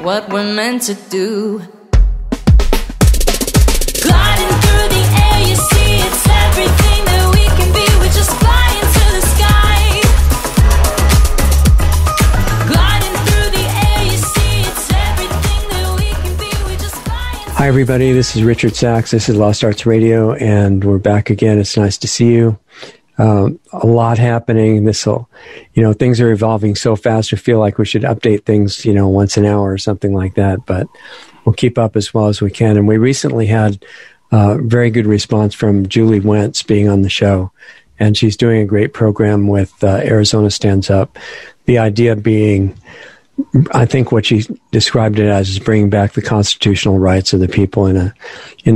What we're meant to do. Gliding through the air, you see, it's everything that we can be. We just fly into the sky. Gliding through the air, you see, it's everything that we can be. We just fly into Hi, everybody. This is Richard Sachs. This is Lost Arts Radio, and we're back again. It's nice to see you. A lot happening. Things are evolving so fast. I feel like we should update things, once an hour or something like that, but we'll keep up as well as we can. And we recently had a very good response from Julie Wentz being on the show, and she's doing a great program with Arizona Stands Up. The idea being, I think what she described it as is bringing back the constitutional rights of the people in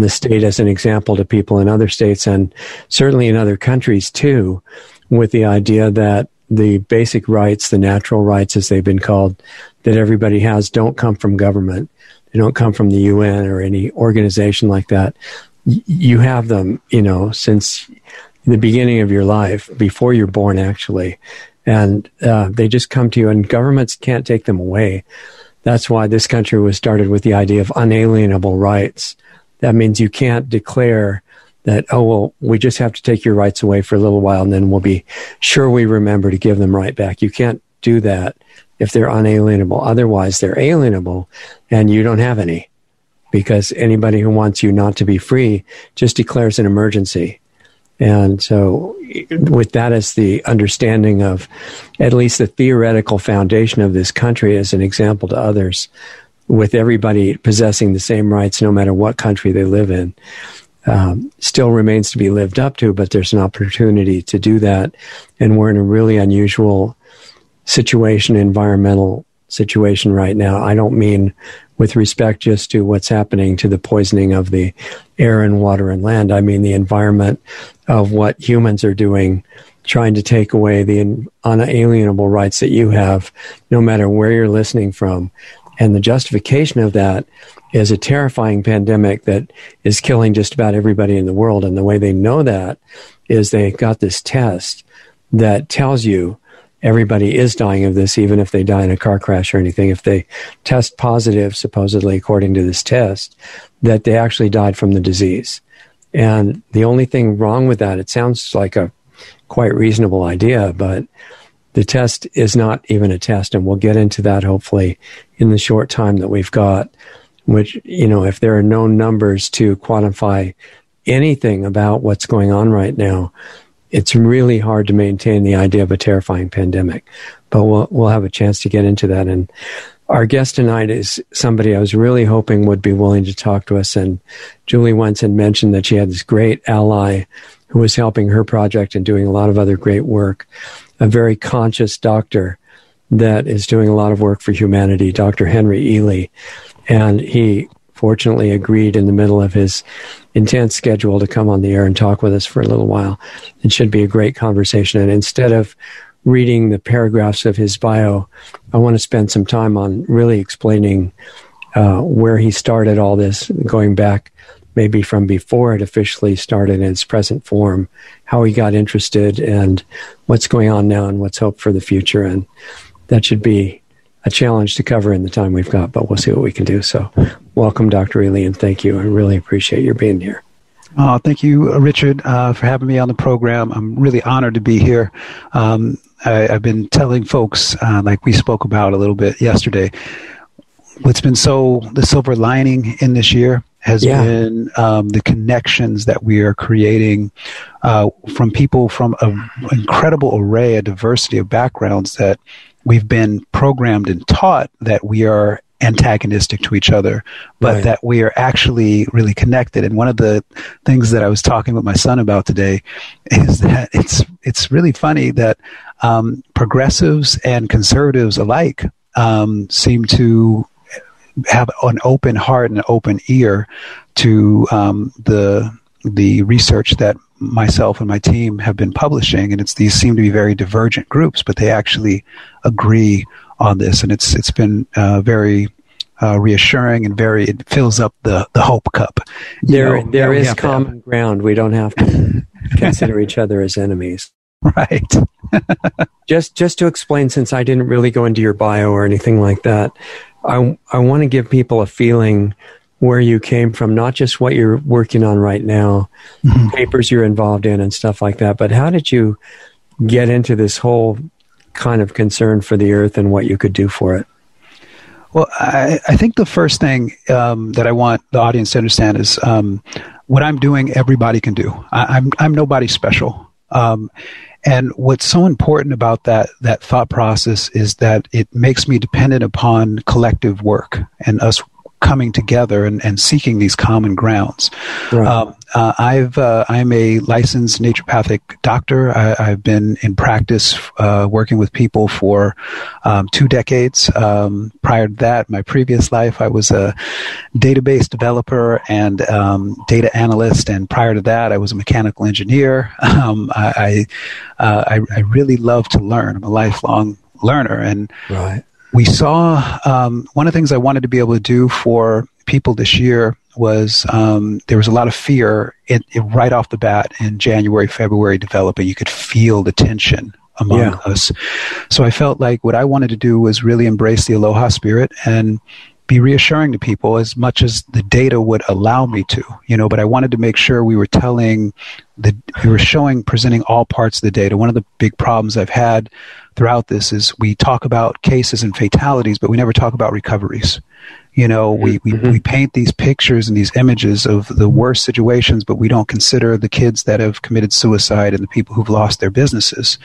the state as an example to people in other states and certainly in other countries too, with the idea that the basic rights, the natural rights as they've been called, that everybody has don't come from government. They don't come from the UN or any organization like that. You have them, since the beginning of your life, before you're born actually. And they just come to you, and governments can't take them away. That's why this country was started with the idea of unalienable rights. That means you can't declare that, we just have to take your rights away for a little while, and then we'll be sure we remember to give them right back. You can't do that if they're unalienable. Otherwise, they're alienable, and you don't have any, because anybody who wants you not to be free just declares an emergency. And so with that as the understanding of at least the theoretical foundation of this country as an example to others, with everybody possessing the same rights no matter what country they live in, still remains to be lived up to, but there's an opportunity to do that. And we're in a really unusual situation, environmental situation right now. I don't mean with respect just to what's happening to the poisoning of the air and water and land. I mean the environment of what humans are doing, trying to take away the unalienable rights that you have, no matter where you're listening from. And the justification of that is a terrifying pandemic that is killing just about everybody in the world. And the way they know that is they got this test that tells you everybody is dying of this, even if they die in a car crash or anything. If they test positive, supposedly according to this test, that they actually died from the disease. And the only thing wrong with that, it sounds like a quite reasonable idea, but the test is not even a test. And we'll get into that hopefully in the short time that we've got, which, if there are no numbers to quantify anything about what's going on right now, it's really hard to maintain the idea of a terrifying pandemic, but we'll have a chance to get into that. And our guest tonight is somebody I was really hoping would be willing to talk to us. And Julie Wentz had mentioned that she had this great ally who was helping her project and doing a lot of other great work, a very conscious doctor that is doing a lot of work for humanity, Dr. Henry Ely. And he fortunately agreed in the middle of his intense schedule to come on the air and talk with us for a little while. It should be a great conversation. And instead of reading the paragraphs of his bio, I want to spend some time on really explaining where he started all this, going back maybe from before it officially started in its present form, how he got interested and what's going on now and what's hoped for the future. And that should be a challenge to cover in the time we've got, but we'll see what we can do. So welcome, Dr. Ely, and thank you. I really appreciate your being here. Thank you, Richard, for having me on the program. I'm really honored to be here. I've been telling folks, like we spoke about a little bit yesterday, what's been the silver lining in this year has been the connections that we are creating from people from an incredible array, a diversity of backgrounds that we've been programmed and taught that we are antagonistic to each other, but that we are actually really connected. And one of the things that I was talking with my son about today is that it's really funny that progressives and conservatives alike seem to have an open heart and an open ear to the research that myself and my team have been publishing, and these seem to be very divergent groups, but they actually agree on this, and it's been very reassuring and it fills up the hope cup. There is common ground. We don't have to consider each other as enemies. Right. Just to explain, since I didn't really go into your bio or anything like that, I want to give people a feeling where you came from, not just what you're working on right now, papers you're involved in and stuff like that, but how did you get into this whole kind of concern for the earth and what you could do for it? Well, I think the first thing that I want the audience to understand is what I'm doing, everybody can do. I'm nobody special. And what's so important about that thought process is that it makes me dependent upon collective work and us coming together and seeking these common grounds. Right. I'm a licensed naturopathic doctor. I've been in practice working with people for 2 decades. Prior to that, my previous life, I was a database developer and data analyst. And prior to that, I was a mechanical engineer. I really love to learn. I'm a lifelong learner. And right. We saw one of the things I wanted to be able to do for people this year was there was a lot of fear right off the bat in January, February developing. You could feel the tension among us. So I felt like what I wanted to do was really embrace the aloha spirit and be reassuring to people as much as the data would allow me to, but I wanted to make sure we were presenting all parts of the data. One of the big problems I've had throughout this is we talk about cases and fatalities, but we never talk about recoveries. We paint these pictures and these images of the worst situations, but we don't consider the kids that have committed suicide and the people who've lost their businesses.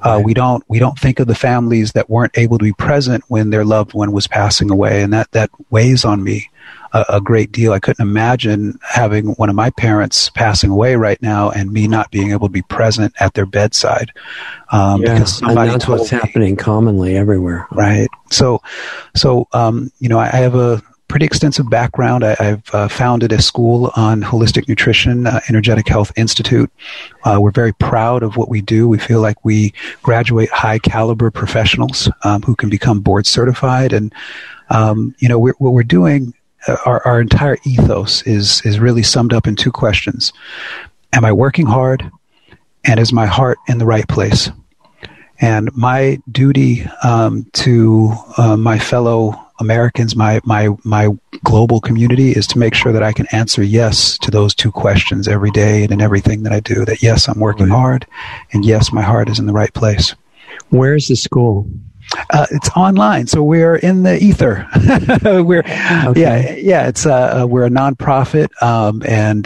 Right. We don't think of the families that weren't able to be present when their loved one was passing away, and that weighs on me a great deal. I couldn't imagine having one of my parents passing away right now and me not being able to be present at their bedside. Because somebody and that's what's happening commonly everywhere. Right. So I have a pretty extensive background. I've founded a school on holistic nutrition, Energetic Health Institute. We're very proud of what we do. We feel like we graduate high caliber professionals who can become board certified. And, what we're doing, our entire ethos is really summed up in 2 questions. Am I working hard? And is my heart in the right place? And my duty to my fellow Americans, my global community, is to make sure that I can answer yes to those 2 questions every day and in everything that I do. That yes, I'm working hard, and yes, my heart is in the right place. Where's the school? It's online, so we're in the ether. We're a nonprofit, and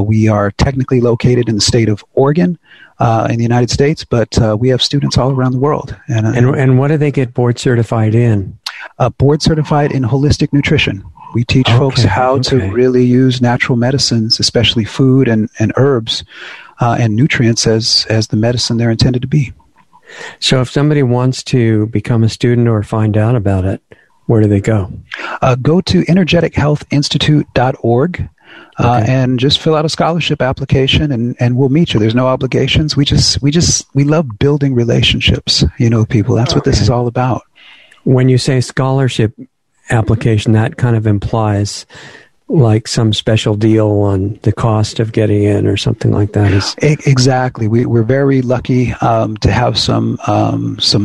we are technically located in the state of Oregon, in the United States, but we have students all around the world. And what do they get board certified in? Board certified in holistic nutrition. We teach folks how to really use natural medicines, especially food and herbs and nutrients as the medicine they're intended to be. So if somebody wants to become a student or find out about it, where do they go? Go to energetichealthinstitute.org and just fill out a scholarship application, and we'll meet you. There's no obligations. We love building relationships, people. That's what this is all about. When you say scholarship application, that kind of implies like some special deal on the cost of getting in or something like that. Exactly. We're very lucky to have some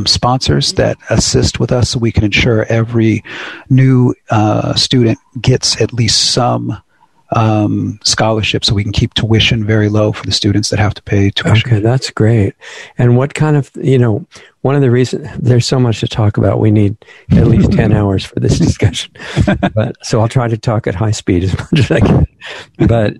sponsors that assist with us so we can ensure every new student gets at least some scholarship, so we can keep tuition very low for the students that have to pay tuition. Okay, that's great. And what kind of, one of the reasons, there's so much to talk about, we need at least 10 hours for this discussion. So I'll try to talk at high speed as much as I can. But,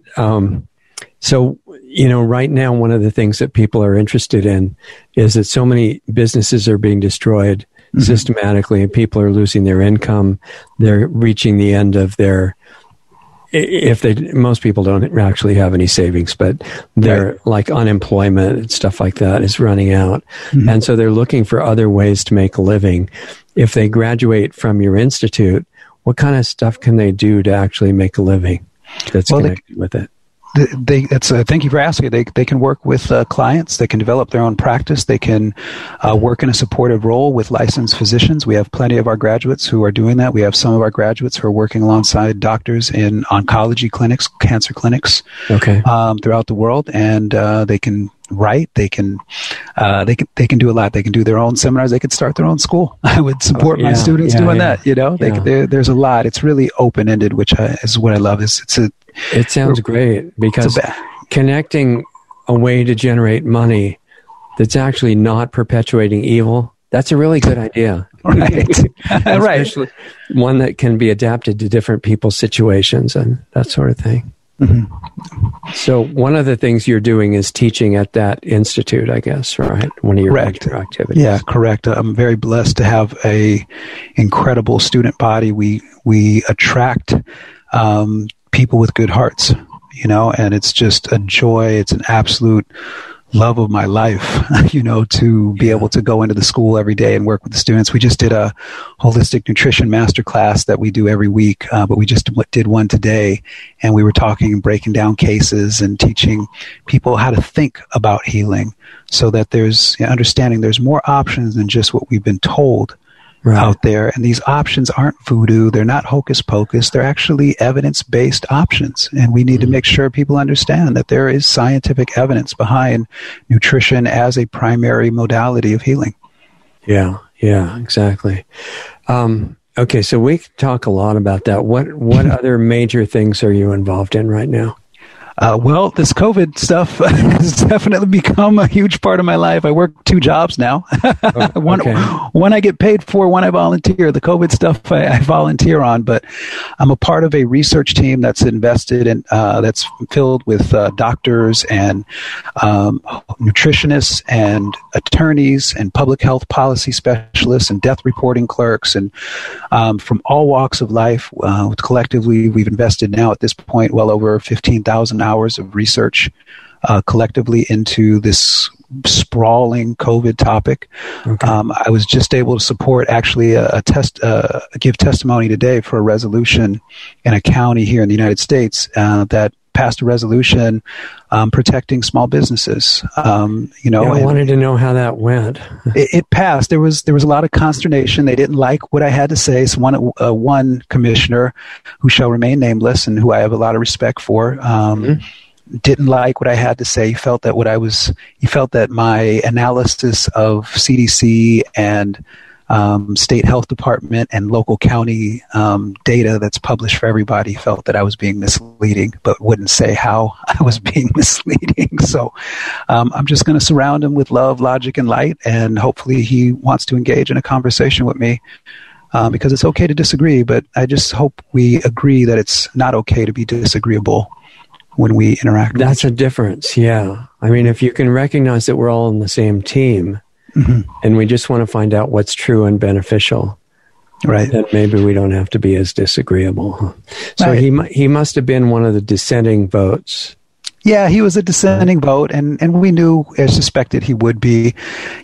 so, right now, one of the things that people are interested in is that so many businesses are being destroyed systematically, and people are losing their income. They're reaching the end of their, most people don't actually have any savings, but they're like unemployment and stuff like that is running out. And so they're looking for other ways to make a living. if they graduate from your institute, what kind of stuff can they do to actually make a living that's connected with it? Thank you for asking. They can work with clients. They can develop their own practice. They can work in a supportive role with licensed physicians. We have plenty of our graduates who are doing that. We have some of our graduates who are working alongside doctors in oncology clinics, cancer clinics, throughout the world, and they can write. They can do a lot. They can do their own seminars. They could start their own school. I would support my students doing that. There's a lot. It's really open ended, which is what I love. It sounds great because connecting a way to generate money that's actually not perpetuating evil, that's a really good idea. Right. Especially one that can be adapted to different people's situations and that sort of thing. Mm-hmm. So one of the things you're doing is teaching at that institute, I guess, right? One of your regular activities. Yeah, correct. I'm very blessed to have a incredible student body. We attract people with good hearts, and it's just a joy. It's an absolute love of my life, to be able to go into the school every day and work with the students. We just did a holistic nutrition masterclass that we do every week, but we just did one today, and we were talking and breaking down cases and teaching people how to think about healing so that there's understanding there's more options than just what we've been told out there. And these options aren't voodoo. They're not hocus pocus. They're actually evidence-based options. And we need to make sure people understand that there is scientific evidence behind nutrition as a primary modality of healing. Yeah, exactly. Okay, so we talk a lot about that. What other major things are you involved in right now? Well, this COVID stuff has definitely become a huge part of my life. I work 2 jobs now. One I get paid for, one I volunteer. The COVID stuff I volunteer on, but I'm a part of a research team that's invested in, that's filled with doctors and nutritionists and attorneys and public health policy specialists and death reporting clerks and from all walks of life. Collectively, we've invested now at this point well over 15,000 hours of research collectively into this sprawling COVID topic. I was just able to support actually give testimony today for a resolution in a county here in the United States that passed a resolution protecting small businesses. I wanted to know how that went. It passed. There was a lot of consternation. They didn't like what I had to say. So one commissioner, who shall remain nameless and who I have a lot of respect for, didn't like what I had to say. He felt that my analysis of CDC and state health department and local county data that's published for everybody, felt that I was being misleading, but wouldn't say how I was being misleading. So I'm just going to surround him with love, logic, and light, and hopefully he wants to engage in a conversation with me. Because it's okay to disagree, but I just hope we agree that it's not okay to be disagreeable when we interact. That's a difference, yeah. I mean, if you can recognize that we're all on the same team, and we just want to find out what's true and beneficial, right? Then maybe we don't have to be as disagreeable. So he must have been one of the dissenting votes. Yeah, he was a dissenting vote, and we knew, as suspected, he would be.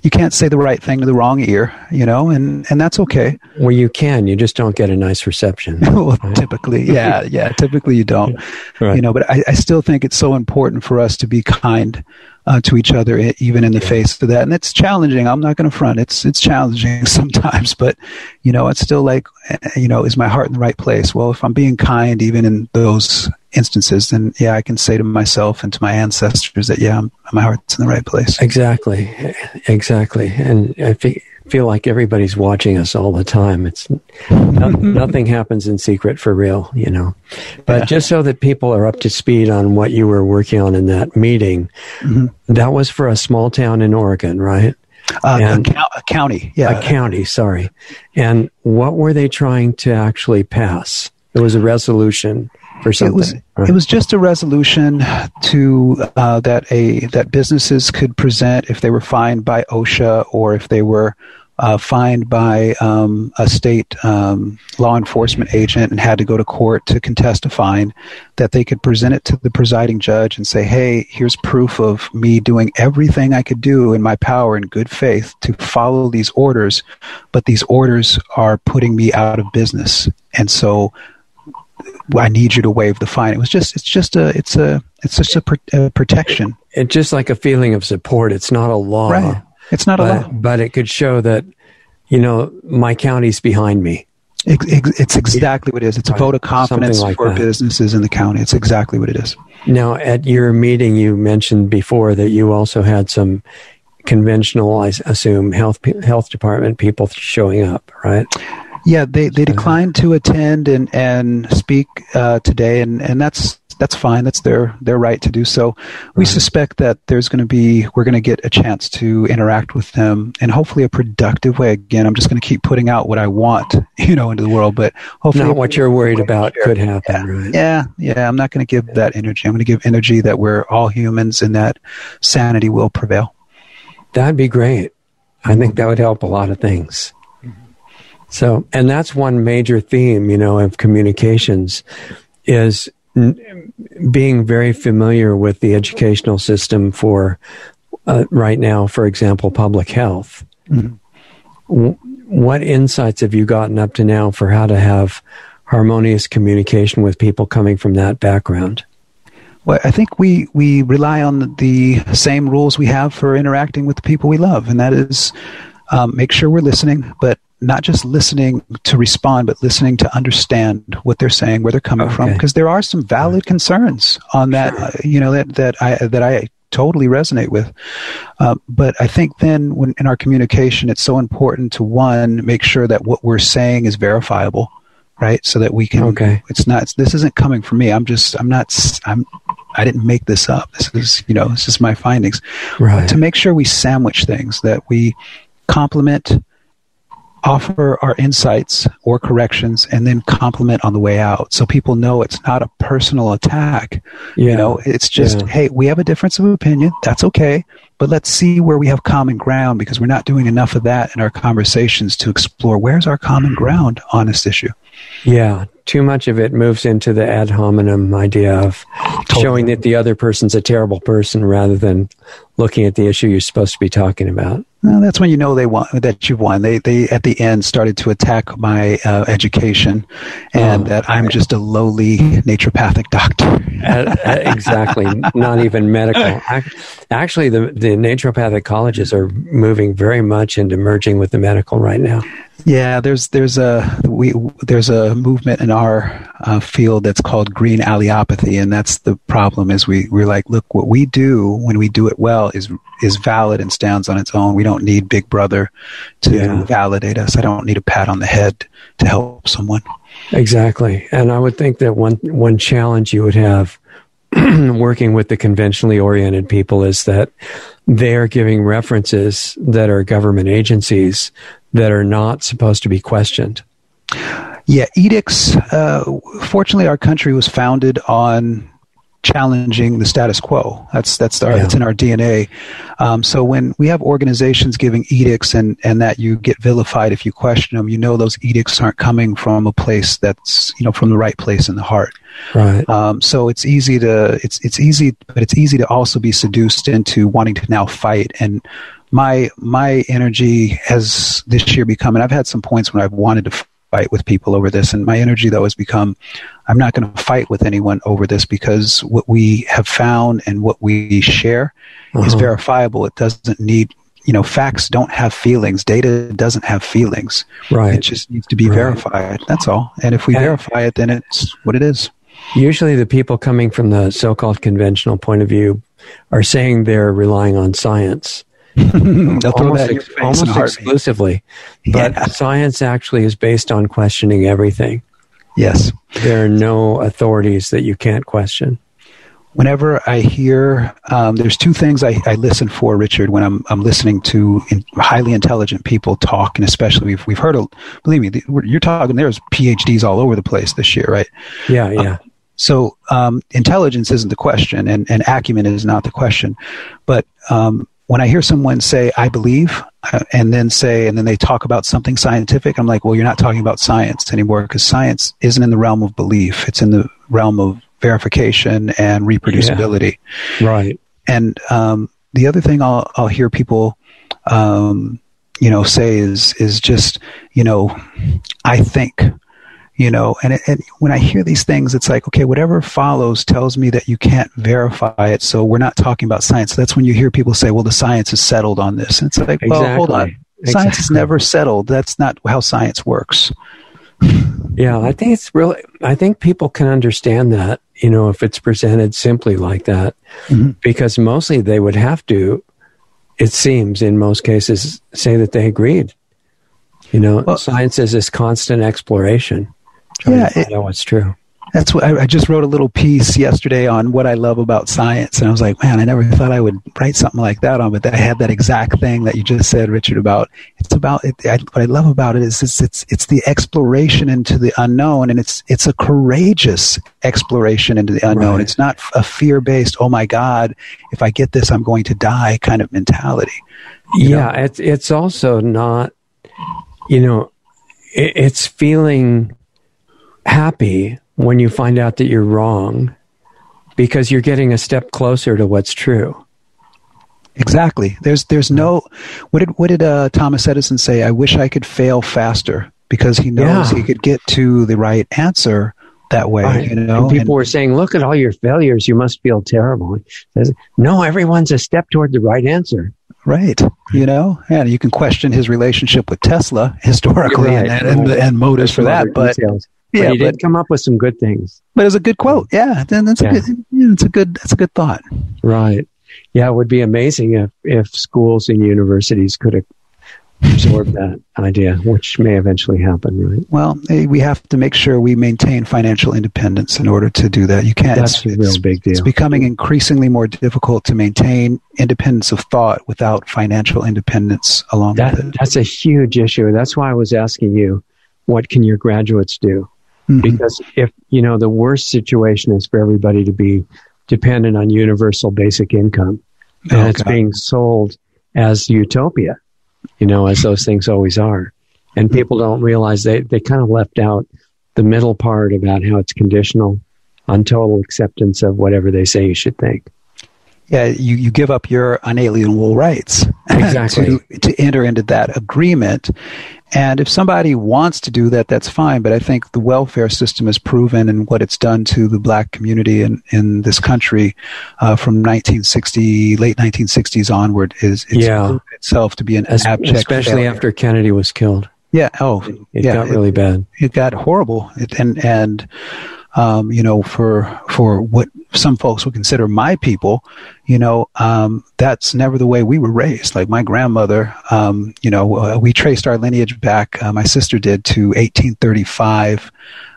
You can't say the right thing to the wrong ear, and that's okay. Well, you can. You just don't get a nice reception. Well, typically, typically you don't. Right. But I still think it's so important for us to be kind to each other, even in the face of that. And it's challenging. I'm not going to front. It's challenging sometimes, but, it's still like, is my heart in the right place? Well, if I'm being kind, even in those instances, then I can say to myself and to my ancestors that, my heart's in the right place. Exactly. And I feel like everybody's watching us all the time. It's nothing happens in secret for real, But just so that people are up to speed on what you were working on in that meeting, that was for a small town in Oregon, right? A county, yeah. A county, sorry. And what were they trying to actually pass? It was a resolution for something. It was just a resolution to that businesses could present if they were fined by OSHA or if they were fined by a state law enforcement agent and had to go to court to contest a fine, that they could present it to the presiding judge and say, hey, here's proof of me doing everything I could do in my power in good faith to follow these orders, but these orders are putting me out of business. And so I need you to waive the fine. It's just a protection. It's just like a feeling of support. It's not a law. Right. It's not a law. But it could show that, my county's behind me. It's exactly what it is. It's a vote of confidence for businesses in the county. It's exactly what it is. Now, at your meeting, you mentioned before that you also had some conventional, I assume, health department people showing up, right? Yeah, they declined to attend and speak today, and that's fine. That's their right to do so. We suspect that we're going to get a chance to interact with them in hopefully a productive way. Again, I'm just going to keep putting out what I want, into the world, but hopefully not what you're worried about could happen, right? Yeah. I'm not going to give that energy. I'm going to give energy that we're all humans and that sanity will prevail. That'd be great. I think that would help a lot of things. So, and that's one major theme, of communications is being very familiar with the educational system for right now, for example, public health. Mm-hmm. What insights have you gotten up to now for how to have harmonious communication with people coming from that background? Well, I think we rely on the same rules we have for interacting with the people we love, and that is make sure we're listening, but not just listening to respond, but listening to understand what they're saying, where they're coming from, because there are some valid concerns on that, that I totally resonate with. But I think then when in our communication, it's so important to, one, make sure that what we're saying is verifiable, right? So that we can, this isn't coming from me. I didn't make this up. This is, it's just my findings. Right. But to make sure we sandwich things, that we compliment, offer our insights or corrections, and then compliment on the way out, so people know it's not a personal attack. It's just, hey, we have a difference of opinion. That's okay, but let's see where we have common ground, because we're not doing enough of that in our conversations to explore where's our common ground on this issue. Yeah, too much of it moves into the ad hominem idea of showing that the other person's a terrible person rather than looking at the issue you're supposed to be talking about. Well, that's when that you've won. They at the end started to attack my education, and that I'm just a lowly naturopathic doctor. Exactly, not even medical. Actually, the naturopathic colleges are moving very much into merging with the medical right now. Yeah, there's a movement in our field that's called green allelopathy, and that's the problem. Is we're like, look, what we do when we do it well is valid and stands on its own. We don't need Big Brother to validate us. I don't need a pat on the head to help someone. Exactly, and I would think that one challenge you would have working with the conventionally oriented people is that they're giving references that are government agencies that are not supposed to be questioned. Yeah, edicts. Fortunately, our country was founded on challenging the status quo. That's in our DNA. So when we have organizations giving edicts and that you get vilified if you question them, those edicts aren't coming from a place that's from the right place in the heart. Right. So it's easy to also be seduced into wanting to now fight. And my energy has this year become, and I've had some points when I've wanted to fight with people over this, and my energy though has become, I'm not going to fight with anyone over this, because what we have found and what we share is verifiable. It doesn't need, facts don't have feelings. Data doesn't have feelings. Right. It just needs to be verified. That's all. And if we verify it, then it's what it is. Usually the people coming from the so-called conventional point of view are saying they're relying on science. almost exclusively. But science actually is based on questioning everything. Yes. There are no authorities that you can't question. Whenever I hear, there's two things I listen for, Richard, when I'm listening to highly intelligent people talk, and especially we've heard, believe me, you're talking, there's PhDs all over the place this year, right? Yeah. So intelligence isn't the question, and acumen is not the question. But when I hear someone say, I believe, and then they talk about something scientific. I'm like, well, you're not talking about science anymore, because science isn't in the realm of belief. It's in the realm of verification and reproducibility. Yeah. Right. And the other thing I'll hear people, say is just, I think. And when I hear these things, it's like, okay, whatever follows tells me that you can't verify it. So we're not talking about science. That's when you hear people say, well, the science is settled on this. And it's like, well, hold on. Science is never settled. That's not how science works. Yeah, I think people can understand that, if it's presented simply like that, because mostly they would have to, it seems in most cases, say that they agreed. Science is this constant exploration. Trying to find out what's true. That's what I just wrote a little piece yesterday on what I love about science, and I was like, man, I never thought I would write something like that on, but I had that exact thing that you just said, Richard, about it's about it. What I love about it is it's the exploration into the unknown, and it's a courageous exploration into the unknown. Right. It's not a fear-based, oh my God, if I get this, I'm going to die kind of mentality. Yeah, it's also not, it's feeling happy when you find out that you're wrong, because you're getting a step closer to what's true. Exactly. There's no, what did Thomas Edison say? I wish I could fail faster, because he knows he could get to the right answer that way. Right. And people were saying, look at all your failures, you must feel terrible. He says, no, everyone's a step toward the right answer. Right. And you can question his relationship with Tesla historically and motives for that. But he did come up with some good things. But it's a good quote. Yeah. Then that's a good thought. Right. Yeah. It would be amazing if schools and universities could absorb that idea, which may eventually happen, right? Well, we have to make sure we maintain financial independence in order to do that. You can't. That's a real big deal. It's becoming increasingly more difficult to maintain independence of thought without financial independence along with it. That's a huge issue. That's why I was asking you, what can your graduates do? Because if, the worst situation is for everybody to be dependent on universal basic income, and it's being sold as utopia, as those things always are. And people don't realize they kind of left out the middle part about how it's conditional on total acceptance of whatever they say you should think. Yeah, you give up your unalienable rights exactly to enter into that agreement. And if somebody wants to do that, that's fine. But I think the welfare system has proven, and what it's done to the black community in this country from late 1960s onward is proven itself to be an abject especially failure. After Kennedy was killed. Yeah. It got really bad. It got horrible. For what some folks would consider my people, that's never the way we were raised. Like my grandmother, we traced our lineage back, my sister did, to 1835.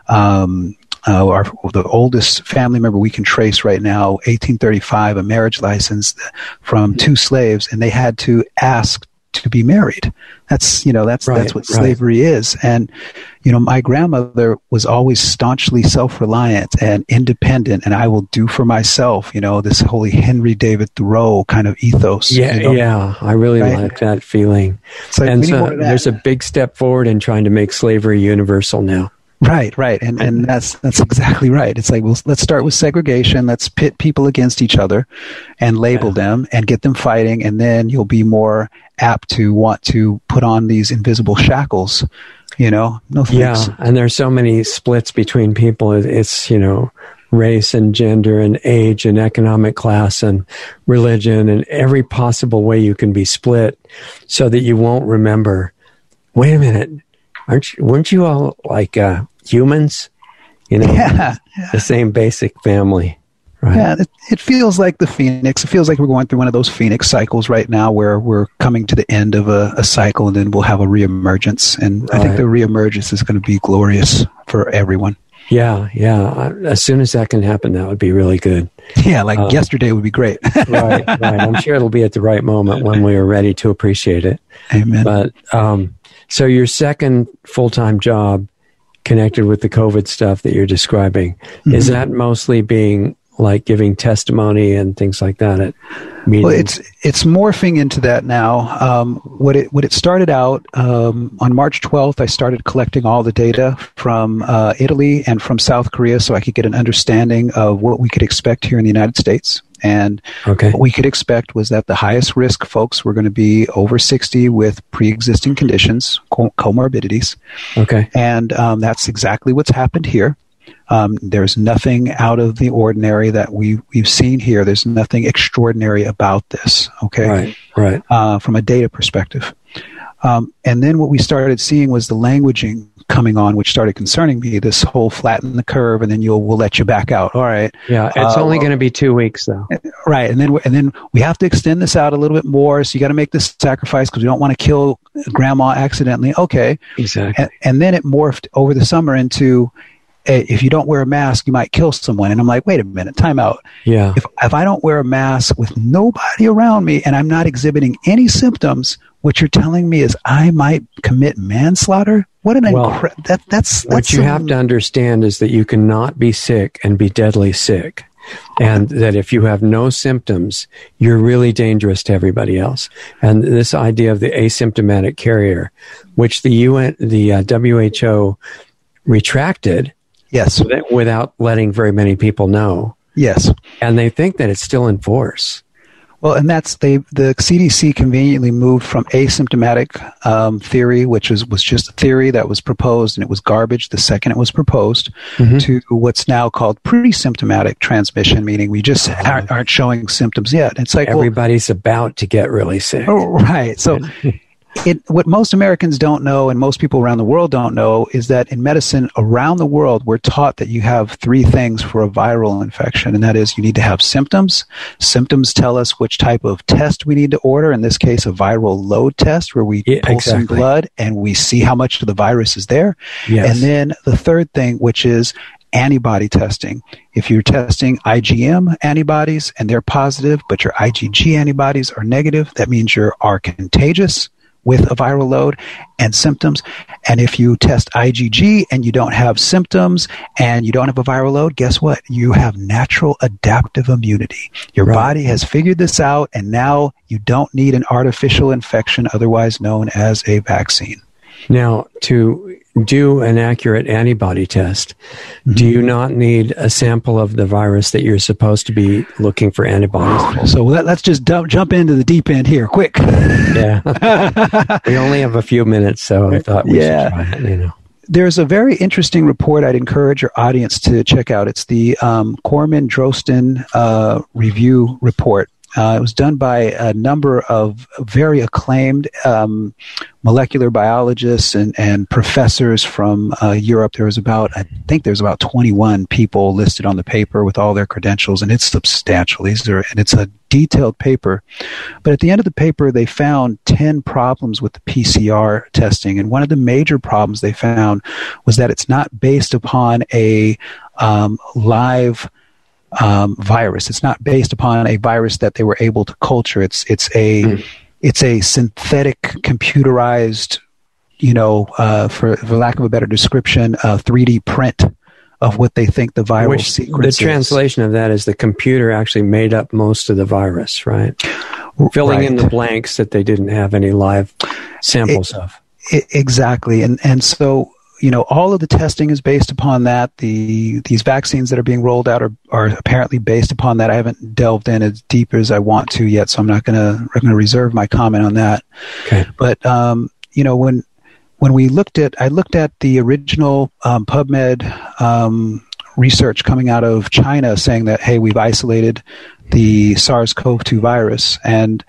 The oldest family member we can trace right now, 1835, a marriage license from two slaves, and they had to ask to be married. That's what slavery is. And, my grandmother was always staunchly self-reliant and independent, and I will do for myself, this holy Henry David Thoreau kind of ethos. Yeah. I really like that feeling. And so there's a big step forward in trying to make slavery universal now. Right. And that's exactly right. It's like, well, let's start with segregation. Let's pit people against each other and label them and get them fighting. And then you'll be more apt to want to put on these invisible shackles, no thanks. Yeah. And there's so many splits between people. It's, race and gender and age and economic class and religion and every possible way you can be split so that you won't remember, wait a minute, weren't you all like humans? The same basic family. Right. Yeah, it feels like the Phoenix. It feels like we're going through one of those Phoenix cycles right now where we're coming to the end of a cycle, and then we'll have a reemergence. And I think the reemergence is going to be glorious for everyone. Yeah. As soon as that can happen, that would be really good. Yeah, yesterday would be great. Right. I'm sure it'll be at the right moment when we are ready to appreciate it. Amen. But so your second full-time job connected with the COVID stuff that you're describing, is that mostly being like giving testimony and things like that at meetings? Well, it's morphing into that now. What it started out on March 12th, I started collecting all the data from Italy and from South Korea so I could get an understanding of what we could expect here in the United States. And what we could expect was that the highest risk folks were going to be over 60 with pre-existing conditions, comorbidities. Okay. And that's exactly what's happened here. There's nothing out of the ordinary that we've seen here. There's nothing extraordinary about this, okay? Right. From a data perspective. And then what we started seeing was the languaging coming on, which started concerning me, this whole flatten the curve, and then we'll let you back out. All right. Yeah, it's only going to be 2 weeks, though. Right, and then we have to extend this out a little bit more, so you got to make this sacrifice because we don't want to kill grandma accidentally. Okay. Exactly. And then it morphed over the summer into, if you don't wear a mask, you might kill someone. And I'm like, wait a minute, time out. Yeah. If I don't wear a mask with nobody around me and I'm not exhibiting any symptoms, what you're telling me is I might commit manslaughter? What an that's what you have to understand is that you cannot be sick and be deadly sick. And that if you have no symptoms, you're really dangerous to everybody else. And this idea of the asymptomatic carrier, which the WHO retracted, yes, without letting very many people know. Yes. And they think that it's still in force. Well, and the CDC conveniently moved from asymptomatic theory, which was just a theory that was proposed and it was garbage the second it was proposed, to what's now called pre-symptomatic transmission, meaning we just aren't showing symptoms yet. It's like everybody's about to get really sick. Oh, right. So what most Americans don't know and most people around the world don't know is that in medicine around the world, we're taught that you have three things for a viral infection, and that is you need to have symptoms. Symptoms tell us which type of test we need to order, in this case, a viral load test where we pull some blood and we see how much of the virus is there. Yes. And then the third thing, which is antibody testing. If you're testing IgM antibodies and they're positive, but your IgG antibodies are negative, that means you are contagious with a viral load and symptoms. And if you test IgG and you don't have symptoms and you don't have a viral load, guess what? You have natural adaptive immunity. Your body has figured this out, and now you don't need an artificial infection, otherwise known as a vaccine. Now, to do an accurate antibody test, do you not need a sample of the virus that you're supposed to be looking for antibodies for? So let's just jump into the deep end here, quick. Yeah. We only have a few minutes, so I thought we should try it, There's a very interesting report I'd encourage your audience to check out. It's the Corman-Drosten review report. It was done by a number of very acclaimed molecular biologists and professors from Europe. I think there's about 21 people listed on the paper with all their credentials, and it's substantial. And it's a detailed paper. But at the end of the paper, they found 10 problems with the PCR testing. And one of the major problems they found was that it's not based upon a live virus. It's not based upon a virus that they were able to culture. It's a synthetic, computerized, for lack of a better description, 3D print of what they think the viral sequence is. The translation of that is the computer actually made up most of the virus, right? Filling in the blanks that they didn't have any live samples of. Exactly. And so, all of the testing is based upon that. These vaccines that are being rolled out are apparently based upon that. I haven't delved in as deep as I want to yet, so I'm going to reserve my comment on that. Okay. But when I looked at the original PubMed research coming out of China saying that, hey, we've isolated the SARS-CoV-2 virus, and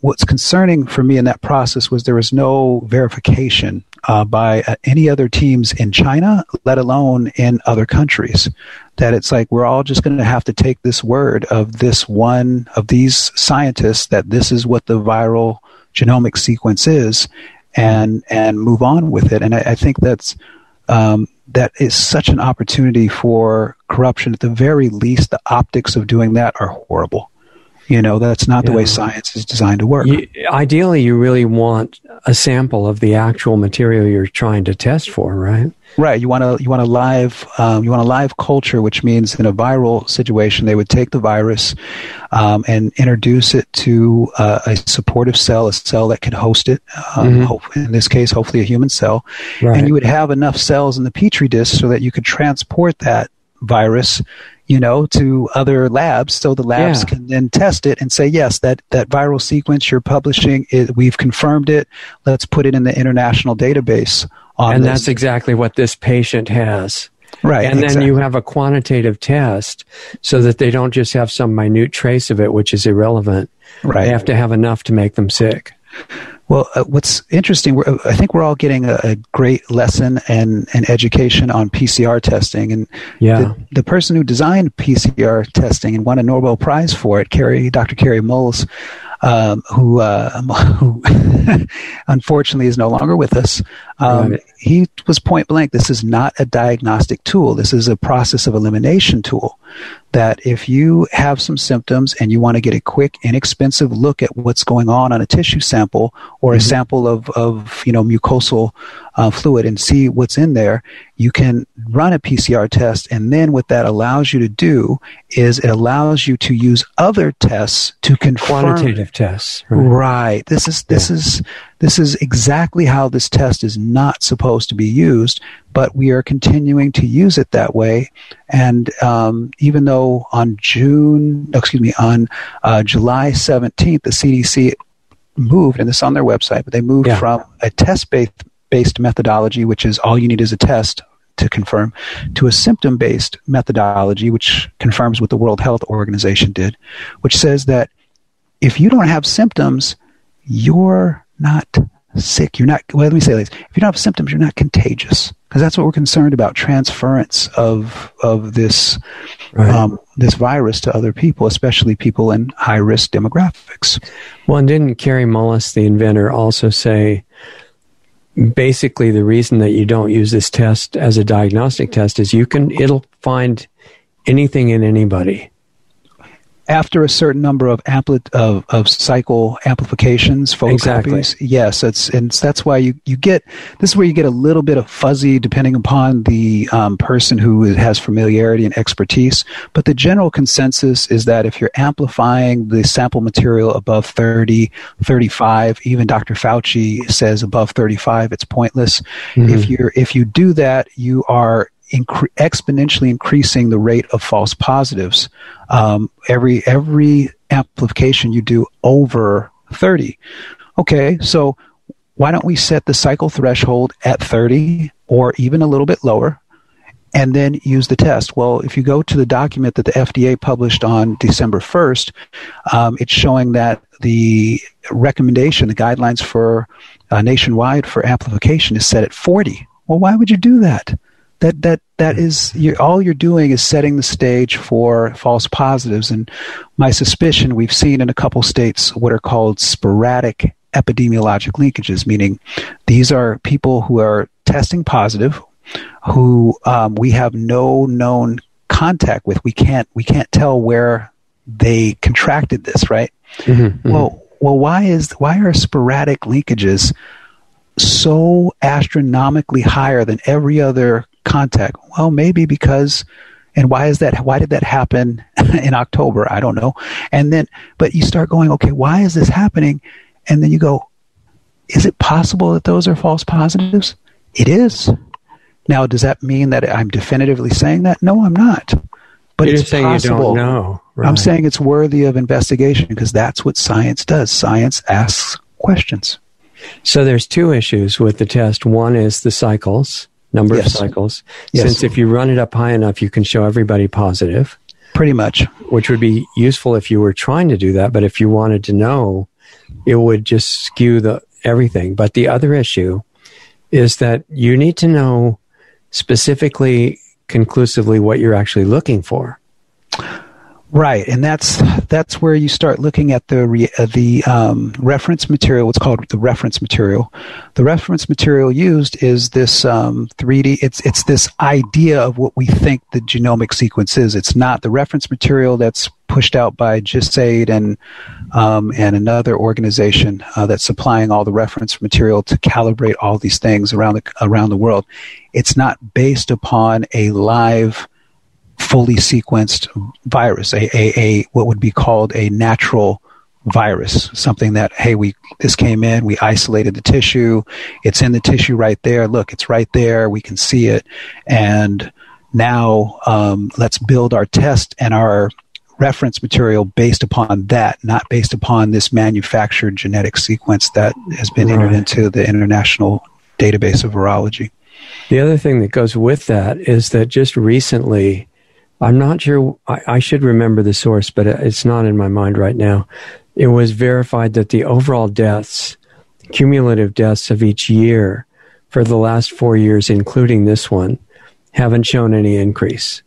what's concerning for me in that process was there was no verification by any other teams in China, let alone in other countries. That it's like we're all just going to have to take this word of this one of these scientists that this is what the viral genomic sequence is, and move on with it. And I think that is such an opportunity for corruption. At the very least, the optics of doing that are horrible. That's not the way science is designed to work. Ideally, you really want a sample of the actual material you're trying to test for, right? Right. You want a live culture, which means in a viral situation, they would take the virus and introduce it to a supportive cell, a cell that can host it. In this case, hopefully a human cell. Right. And you would have enough cells in the Petri dish so that you could transport that virus to other labs, so the labs can then test it and say, yes, that viral sequence you're publishing, we've confirmed it. Let's put it in the international database on this. That's exactly what this patient has. Right. And then you have a quantitative test so that they don't just have some minute trace of it, which is irrelevant. Right. They have to have enough to make them sick. Well, what's interesting, I think we're all getting a great lesson and education on PCR testing. And the person who designed PCR testing and won a Nobel Prize for it, Dr. Carey Mullis, who unfortunately is no longer with us, he was point blank, this is not a diagnostic tool. This is a process of elimination tool. That if you have some symptoms and you want to get a quick, inexpensive look at what's going on a tissue sample or a sample of mucosal fluid and see what's in there, you can run a PCR test. And then what that allows you to do is it allows you to use other tests to confirm. Quantitative tests. Right. This is exactly how this test is not supposed to be used, but we are continuing to use it that way. And even though on July 17th, the CDC moved, and this is on their website, but they moved from a test-based methodology, which is all you need is a test to confirm, to a symptom-based methodology, which confirms what the World Health Organization did, which says that if you don't have symptoms, you're not sick. Let me say this. If you don't have symptoms, you're not contagious. Because that's what we're concerned about, transference of this this virus to other people, especially people in high-risk demographics. Well, and didn't Carey Mullis, the inventor, also say basically the reason that you don't use this test as a diagnostic test is it'll find anything in anybody. After a certain number of cycle amplifications, photocopies, yes, that's why you get, this is where you get a little bit of fuzzy depending upon the person who has familiarity and expertise. But the general consensus is that if you're amplifying the sample material above 30, 35, even Dr. Fauci says above 35, it's pointless. If you do that, you are exponentially increasing the rate of false positives. Every amplification you do over 30. Okay, so why don't we set the cycle threshold at 30 or even a little bit lower and then use the test? Well, if you go to the document that the FDA published on December 1st, it's showing that the recommendation, the guidelines for nationwide for amplification is set at 40. Well, why would you do that? That is, all you're doing is setting the stage for false positives. And my suspicion, we've seen in a couple states what are called sporadic epidemiologic linkages, meaning these are people who are testing positive, who we have no known contact with. We can't tell where they contracted this, right? Well, why are sporadic linkages so astronomically higher than every other contact? Well, maybe because, and why is that? Why did that happen in October? I don't know. And then, but you start going, okay, why is this happening? And then you go, is it possible that those are false positives? It is. Now, does that mean that I'm definitively saying that? No, I'm not. But You're it's saying possible. You don't know. Right. I'm saying it's worthy of investigation because that's what science does. Science asks questions. So there's two issues with the test. One is the cycles, number of cycles. Since if you run it up high enough, you can show everybody positive. Pretty much. Which would be useful if you were trying to do that. But if you wanted to know, it would just skew everything. But the other issue is that you need to know specifically, conclusively what you're actually looking for. Right, and that's where you start looking at the reference material. What's called the reference material. The reference material used is this 3D. It's this idea of what we think the genomic sequence is. It's not the reference material that's pushed out by GISAID and another organization that's supplying all the reference material to calibrate all these things around the world. It's not based upon a live, fully sequenced virus, a what would be called a natural virus, something that, hey, this came in, we isolated the tissue, it's in the tissue right there, look, it's right there, we can see it, and now let's build our test and our reference material based upon that, not based upon this manufactured genetic sequence that has been entered into the International Database of Virology. The other thing that goes with that is that just recently, I'm not sure, I should remember the source, but it's not in my mind right now. It was verified that the overall deaths, cumulative deaths of each year for the last 4 years, including this one, haven't shown any increase.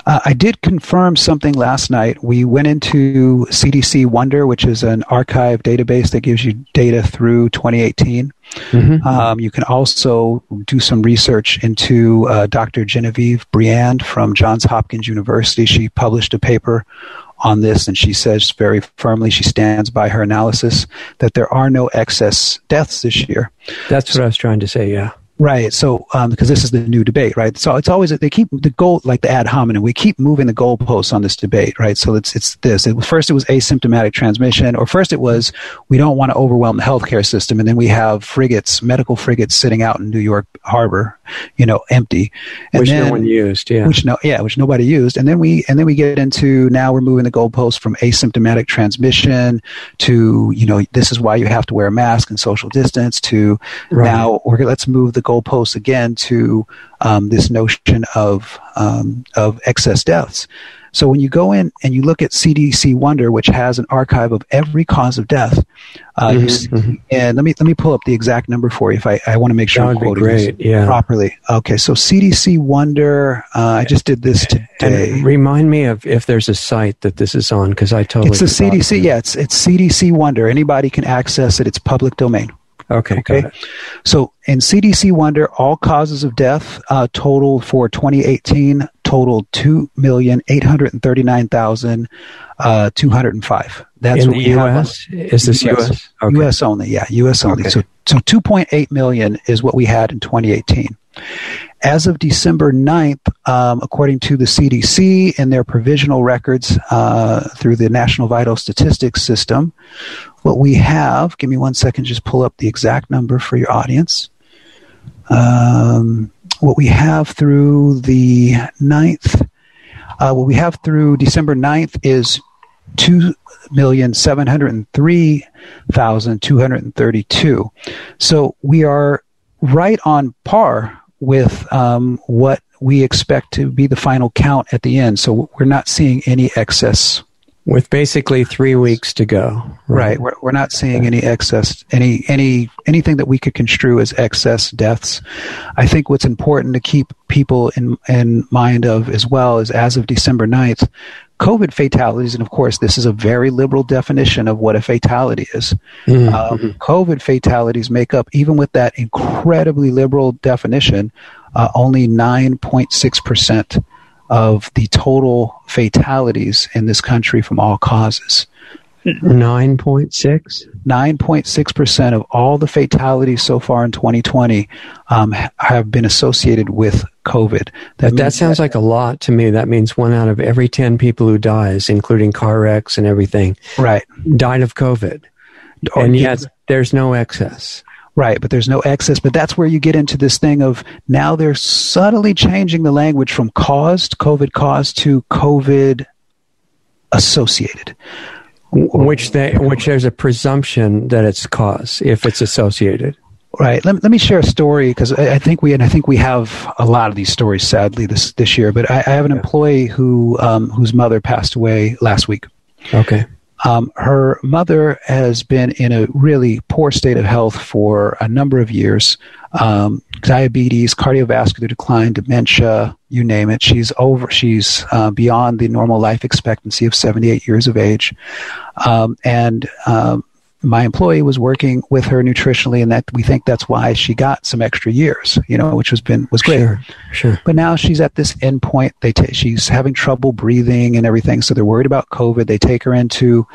I did confirm something last night. We went into CDC Wonder, which is an archive database that gives you data through 2018. Mm-hmm. You can also do some research into Dr. Genevieve Briand from Johns Hopkins University. She published a paper on this, and she says very firmly, she stands by her analysis, that there are no excess deaths this year. That's what I was trying to say, yeah. Right. So, because this is the new debate, right? So it's always, they keep the goal, like the ad hominem, we keep moving the goalposts on this debate, right? So it's this. First it was asymptomatic transmission, or first it was, we don't want to overwhelm the healthcare system. And then we have frigates, medical frigates sitting out in New York Harbor, empty. And which then, no one used, yeah. Which nobody used. And then we get into, now we're moving the goalposts from asymptomatic transmission to, this is why you have to wear a mask and social distance, to now let's move the goalposts again to this notion of excess deaths. So when you go in and you look at CDC Wonder, which has an archive of every cause of death, you see, and let me pull up the exact number for you. If I want to make sure I'm quoting this properly. Okay, so CDC Wonder, I just did this today. And remind me of if there's a site that this is on, because I totally. It's the CDC. Yeah, it's CDC Wonder. Anybody can access it. It's public domain. Okay. So in CDC Wonder, all causes of death total for 2018 totaled 2,839,205. That's in what the we U.S. have. Is this U.S.? Okay. U.S. only. Yeah, U.S. only. Okay. So 2.8 million is what we had in 2018. As of December 9th, according to the CDC and their provisional records through the National Vital Statistics System, what we have, give me 1 second, just pull up the exact number for your audience. What we have through the 9th, what we have through December 9th is 2,703,232. So we are right on par with what we expect to be the final count at the end. So we're not seeing any excess. With basically 3 weeks to go. Right. We're not seeing any excess, anything that we could construe as excess deaths. I think what's important to keep people in mind of as well is, as of December 9th, COVID fatalities, and of course this is a very liberal definition of what a fatality is. COVID fatalities make up, even with that incredibly liberal definition, only 9.6% of the total fatalities in this country from all causes. 9.6? 9.6% of all the fatalities so far in 2020 have been associated with COVID. That sounds like a lot to me. That means 1 out of every 10 people who dies, including car wrecks and everything, died of COVID. And yet there's no excess. Right, but there's no excess. But that's where you get into this thing of, now they're subtly changing the language from COVID caused to COVID associated. Which there's a presumption that it's cause if it's associated. Right. Let me share a story, because I think we have a lot of these stories, sadly, this year. But I have an employee whose mother passed away last week. Okay. Her mother has been in a really poor state of health for a number of years. Diabetes, cardiovascular decline, dementia, you name it. She's beyond the normal life expectancy of 78 years of age. My employee was working with her nutritionally, and that we think that's why she got some extra years, which was great. Sure. But now she's at this end point. She's having trouble breathing and everything, so they're worried about COVID. They take her into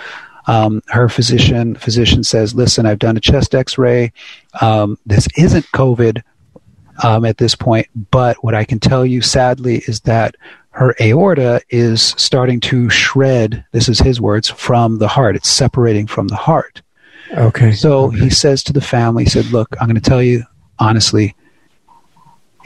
her physician. Physician says, "Listen, I've done a chest X-ray. This isn't COVID at this point, but what I can tell you, sadly, is that her aorta is starting to shred." This is his words, from the heart. It's separating from the heart. Okay. So he says to the family, he said, "Look, I'm going to tell you honestly,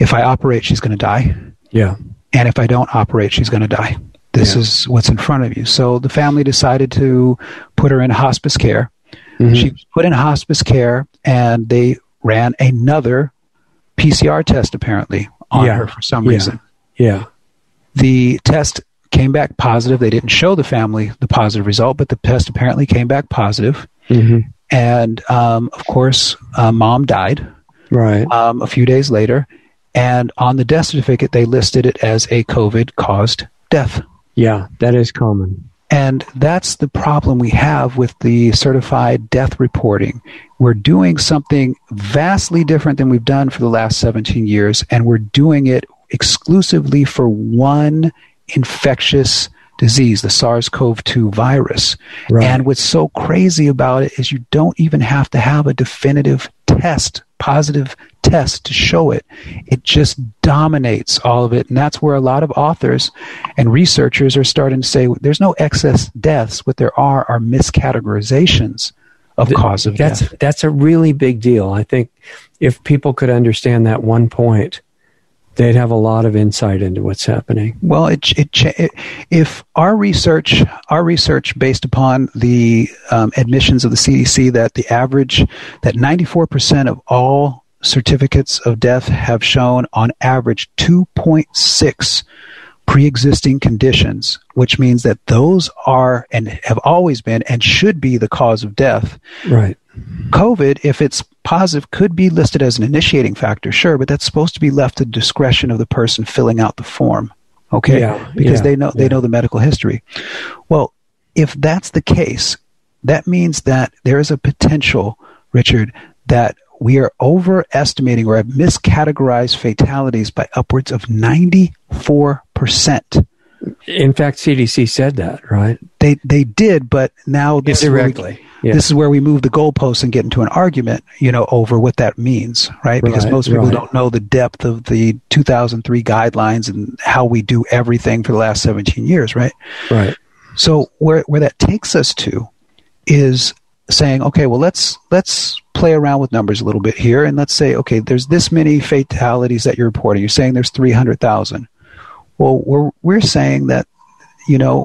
if I operate, she's going to die. Yeah. And if I don't operate, she's going to die. This is what's in front of you." So the family decided to put her in hospice care. Mm-hmm. She was put in hospice care, and they ran another PCR test, apparently, on her for some reason. Yeah. The test came back positive. They didn't show the family the positive result, but the test apparently came back positive. Mm-hmm. And, of course, mom died a few days later. And on the death certificate, they listed it as a COVID-caused death. Yeah, that is common. And that's the problem we have with the certified death reporting. We're doing something vastly different than we've done for the last 17 years, and we're doing it exclusively for one infectious disease, the SARS-CoV-2 virus. Right. And what's so crazy about it is you don't even have to have a definitive test, positive test to show it. It just dominates all of it. And that's where a lot of authors and researchers are starting to say there's no excess deaths. What there are miscategorizations of cause of death. That's a really big deal. I think if people could understand that one point, they'd have a lot of insight into what's happening. Well, if our research based upon the admissions of the CDC that the average, that 94% of all certificates of death have shown on average 2.6 pre-existing conditions, which means that those are and have always been and should be the cause of death. Right. COVID, if it's positive, could be listed as an initiating factor, sure, but that's supposed to be left to the discretion of the person filling out the form, okay? Because they know the medical history. Well, if that's the case, that means that there is a potential, Richard, that we are overestimating or have miscategorized fatalities by upwards of 94%. In fact, CDC said that, right? They did, but now this indirectly. This is where we move the goalposts and get into an argument, over what that means, right? Because most people don't know the depth of the 2003 guidelines and how we do everything for the last 17 years, right? Right. So where that takes us to is saying, okay, well, let's play around with numbers a little bit here, and let's say, okay, there's this many fatalities that you're reporting. You're saying there's 300,000. Well, we're saying that,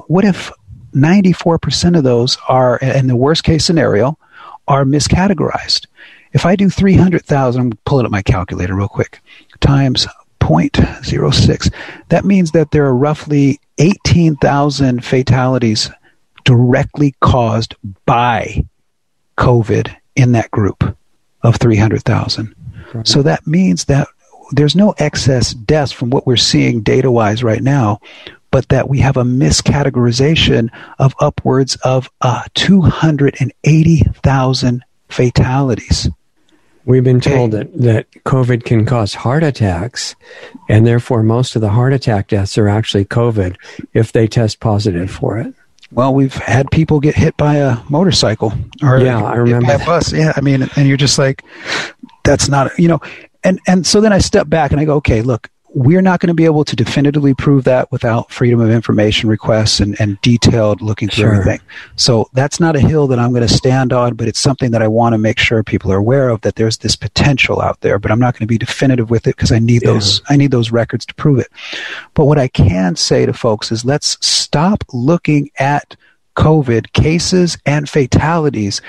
what if 94% of those are, in the worst case scenario, are miscategorized? If I do 300,000, I'm pulling up my calculator real quick, times 0.06, that means that there are roughly 18,000 fatalities directly caused by COVID in that group of 300,000. Right. So that means that there's no excess deaths from what we're seeing data-wise right now, but that we have a miscategorization of upwards of 280,000 fatalities. We've been told that COVID can cause heart attacks, and therefore most of the heart attack deaths are actually COVID if they test positive for it. Well, we've had people get hit by a motorcycle or I remember hit by a bus. Yeah, I mean, and you're just like, that's not, and so then I step back and I go, okay, look, we're not going to be able to definitively prove that without freedom of information requests and detailed looking through everything. So that's not a hill that I'm going to stand on, but it's something that I want to make sure people are aware of, that there's this potential out there, but I'm not going to be definitive with it because I need those records to prove it. But what I can say to folks is let's stop looking at COVID cases and fatalities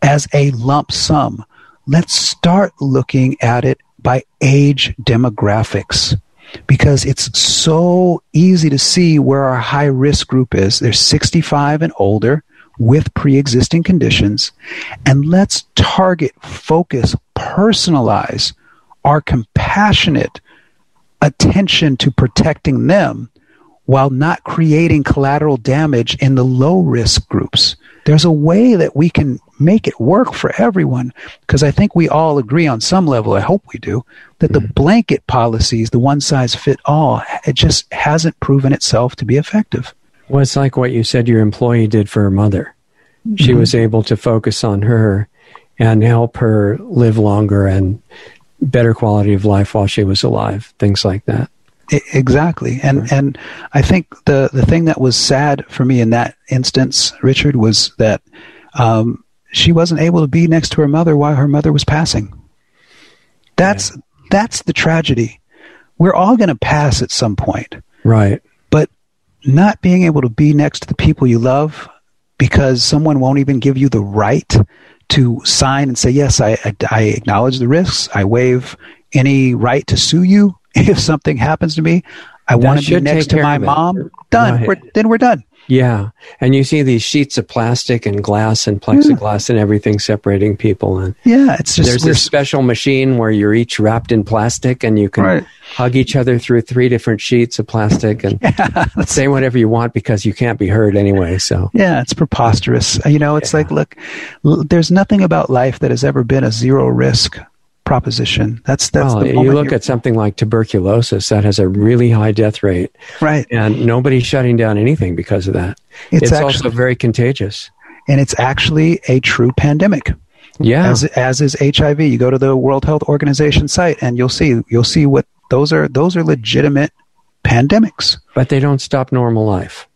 as a lump sum. Let's start looking at it by age demographics, because it's so easy to see where our high risk group is. They're 65 and older, with pre-existing conditions, and let's target, focus, personalize our compassionate attention to protecting them while not creating collateral damage in the low-risk groups. There's a way that we can make it work for everyone, because I think we all agree on some level, I hope we do, that the blanket policies, the one-size-fit-all, it just hasn't proven itself to be effective. Well, it's like what you said your employee did for her mother. She was able to focus on her and help her live longer and better quality of life while she was alive, things like that. Exactly. And I think the thing that was sad for me in that instance, Richard, was that she wasn't able to be next to her mother while her mother was passing. That's the tragedy. We're all going to pass at some point. Right. But not being able to be next to the people you love because someone won't even give you the right to sign and say, yes, I acknowledge the risks. I waive any right to sue you if something happens to me. I want to be next to my mom. Done. Right. Then we're done. Yeah. And you see these sheets of plastic and glass and plexiglass and everything separating people. And it's just... There's a special machine where you're each wrapped in plastic and you can hug each other through 3 different sheets of plastic and say whatever you want because you can't be heard anyway. So yeah, it's preposterous. It's like, look, there's nothing about life that has ever been a zero risk proposition. That's you look at something like tuberculosis that has a really high death rate, right? And nobody's shutting down anything because of that. It's actually, also very contagious, and it's actually a true pandemic. Yeah, as is HIV. You go to the World Health Organization site, and you'll see what those are. Those are legitimate pandemics, but they don't stop normal life.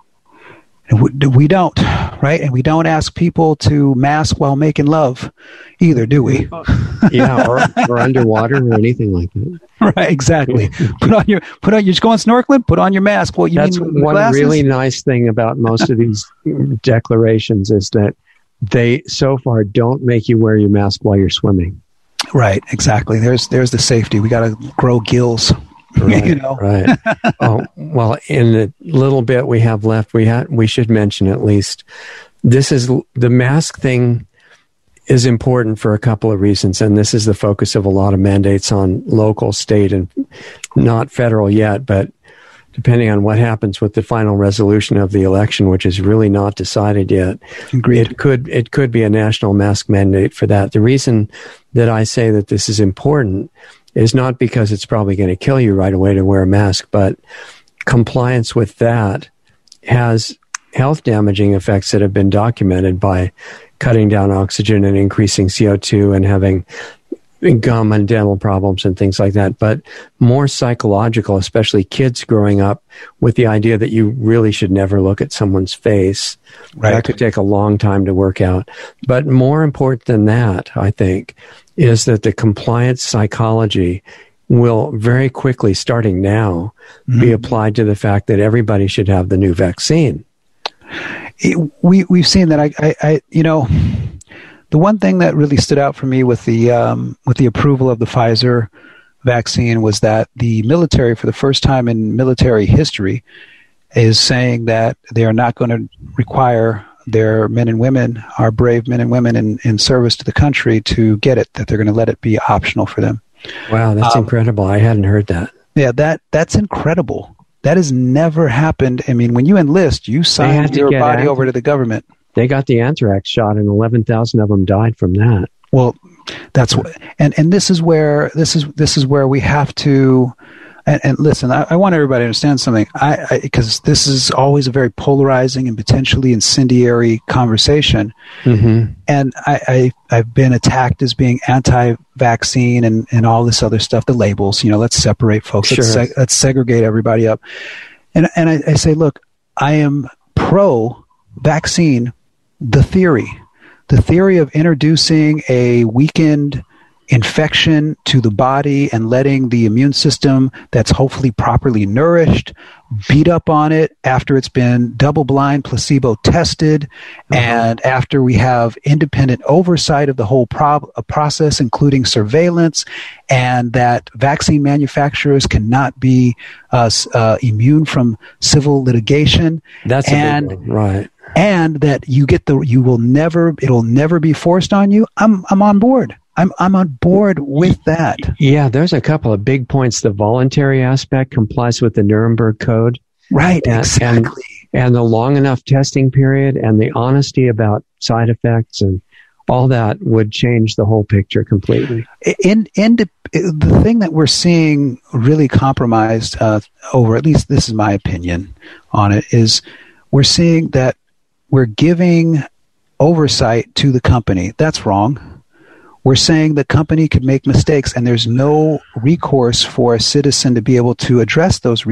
We don't, right? And we don't ask people to mask while making love either, do we? Yeah, or underwater or anything like that. Right, exactly. Put on you're just going snorkeling, put on your mask. Well, that's one really nice thing about most of these declarations is that they so far don't make you wear your mask while you're swimming. Right, exactly. There's the safety. We got to grow gills. Right, right. Oh, well, in the little bit we have left, we should mention at least the mask thing is important for a couple of reasons, and this is the focus of a lot of mandates on local, state, and not federal yet, but depending on what happens with the final resolution of the election, which is really not decided yet, Agreed. It could be a national mask mandate for that. The reason that I say that this is important is not because it's probably going to kill you right away to wear a mask, but compliance with that has health damaging effects that have been documented by cutting down oxygen and increasing CO2 and having gum and dental problems and things like that, but more psychological, especially kids growing up with the idea that you really should never look at someone's face. Right. That could take a long time to work out. But more important than that, I think, is that the compliance psychology will very quickly, starting now, be applied to the fact that everybody should have the new vaccine. We've seen that. I the one thing that really stood out for me with the approval of the Pfizer vaccine was that the military, for the first time in military history, is saying that they are not going to require their men and women, our brave men and women in service to the country, to get it, that they're going to let it be optional for them. Wow, that's incredible. I hadn't heard that. Yeah, that's incredible. That has never happened. I mean, when you enlist, you sign your body over to the government. They got the anthrax shot, and 11,000 of them died from that. Well, that's what, and this is where we have to. And listen, I want everybody to understand something. Because this is always a very polarizing and potentially incendiary conversation. Mm-hmm. And I've been attacked as being anti-vaccine and all this other stuff. The labels, let's separate folks. Sure. Let's segregate everybody up. And I say, look, I am pro-vaccine. The theory of introducing a weakened infection to the body and letting the immune system that's hopefully properly nourished beat up on it after it's been double-blind, placebo tested, and after we have independent oversight of the whole process, including surveillance, and that vaccine manufacturers cannot be immune from civil litigation. That's a big one, right? and that it'll never be forced on you. I'm on board. I'm on board with that. Yeah, there's a couple of big points. The voluntary aspect complies with the Nuremberg Code. Right, exactly. And the long enough testing period and the honesty about side effects and all that would change the whole picture completely. The thing that we're seeing really compromised over, at least this is my opinion on it, is we're seeing that we're giving oversight to the company. That's wrong. We're saying the company could make mistakes, and there's no recourse for a citizen to be able to address those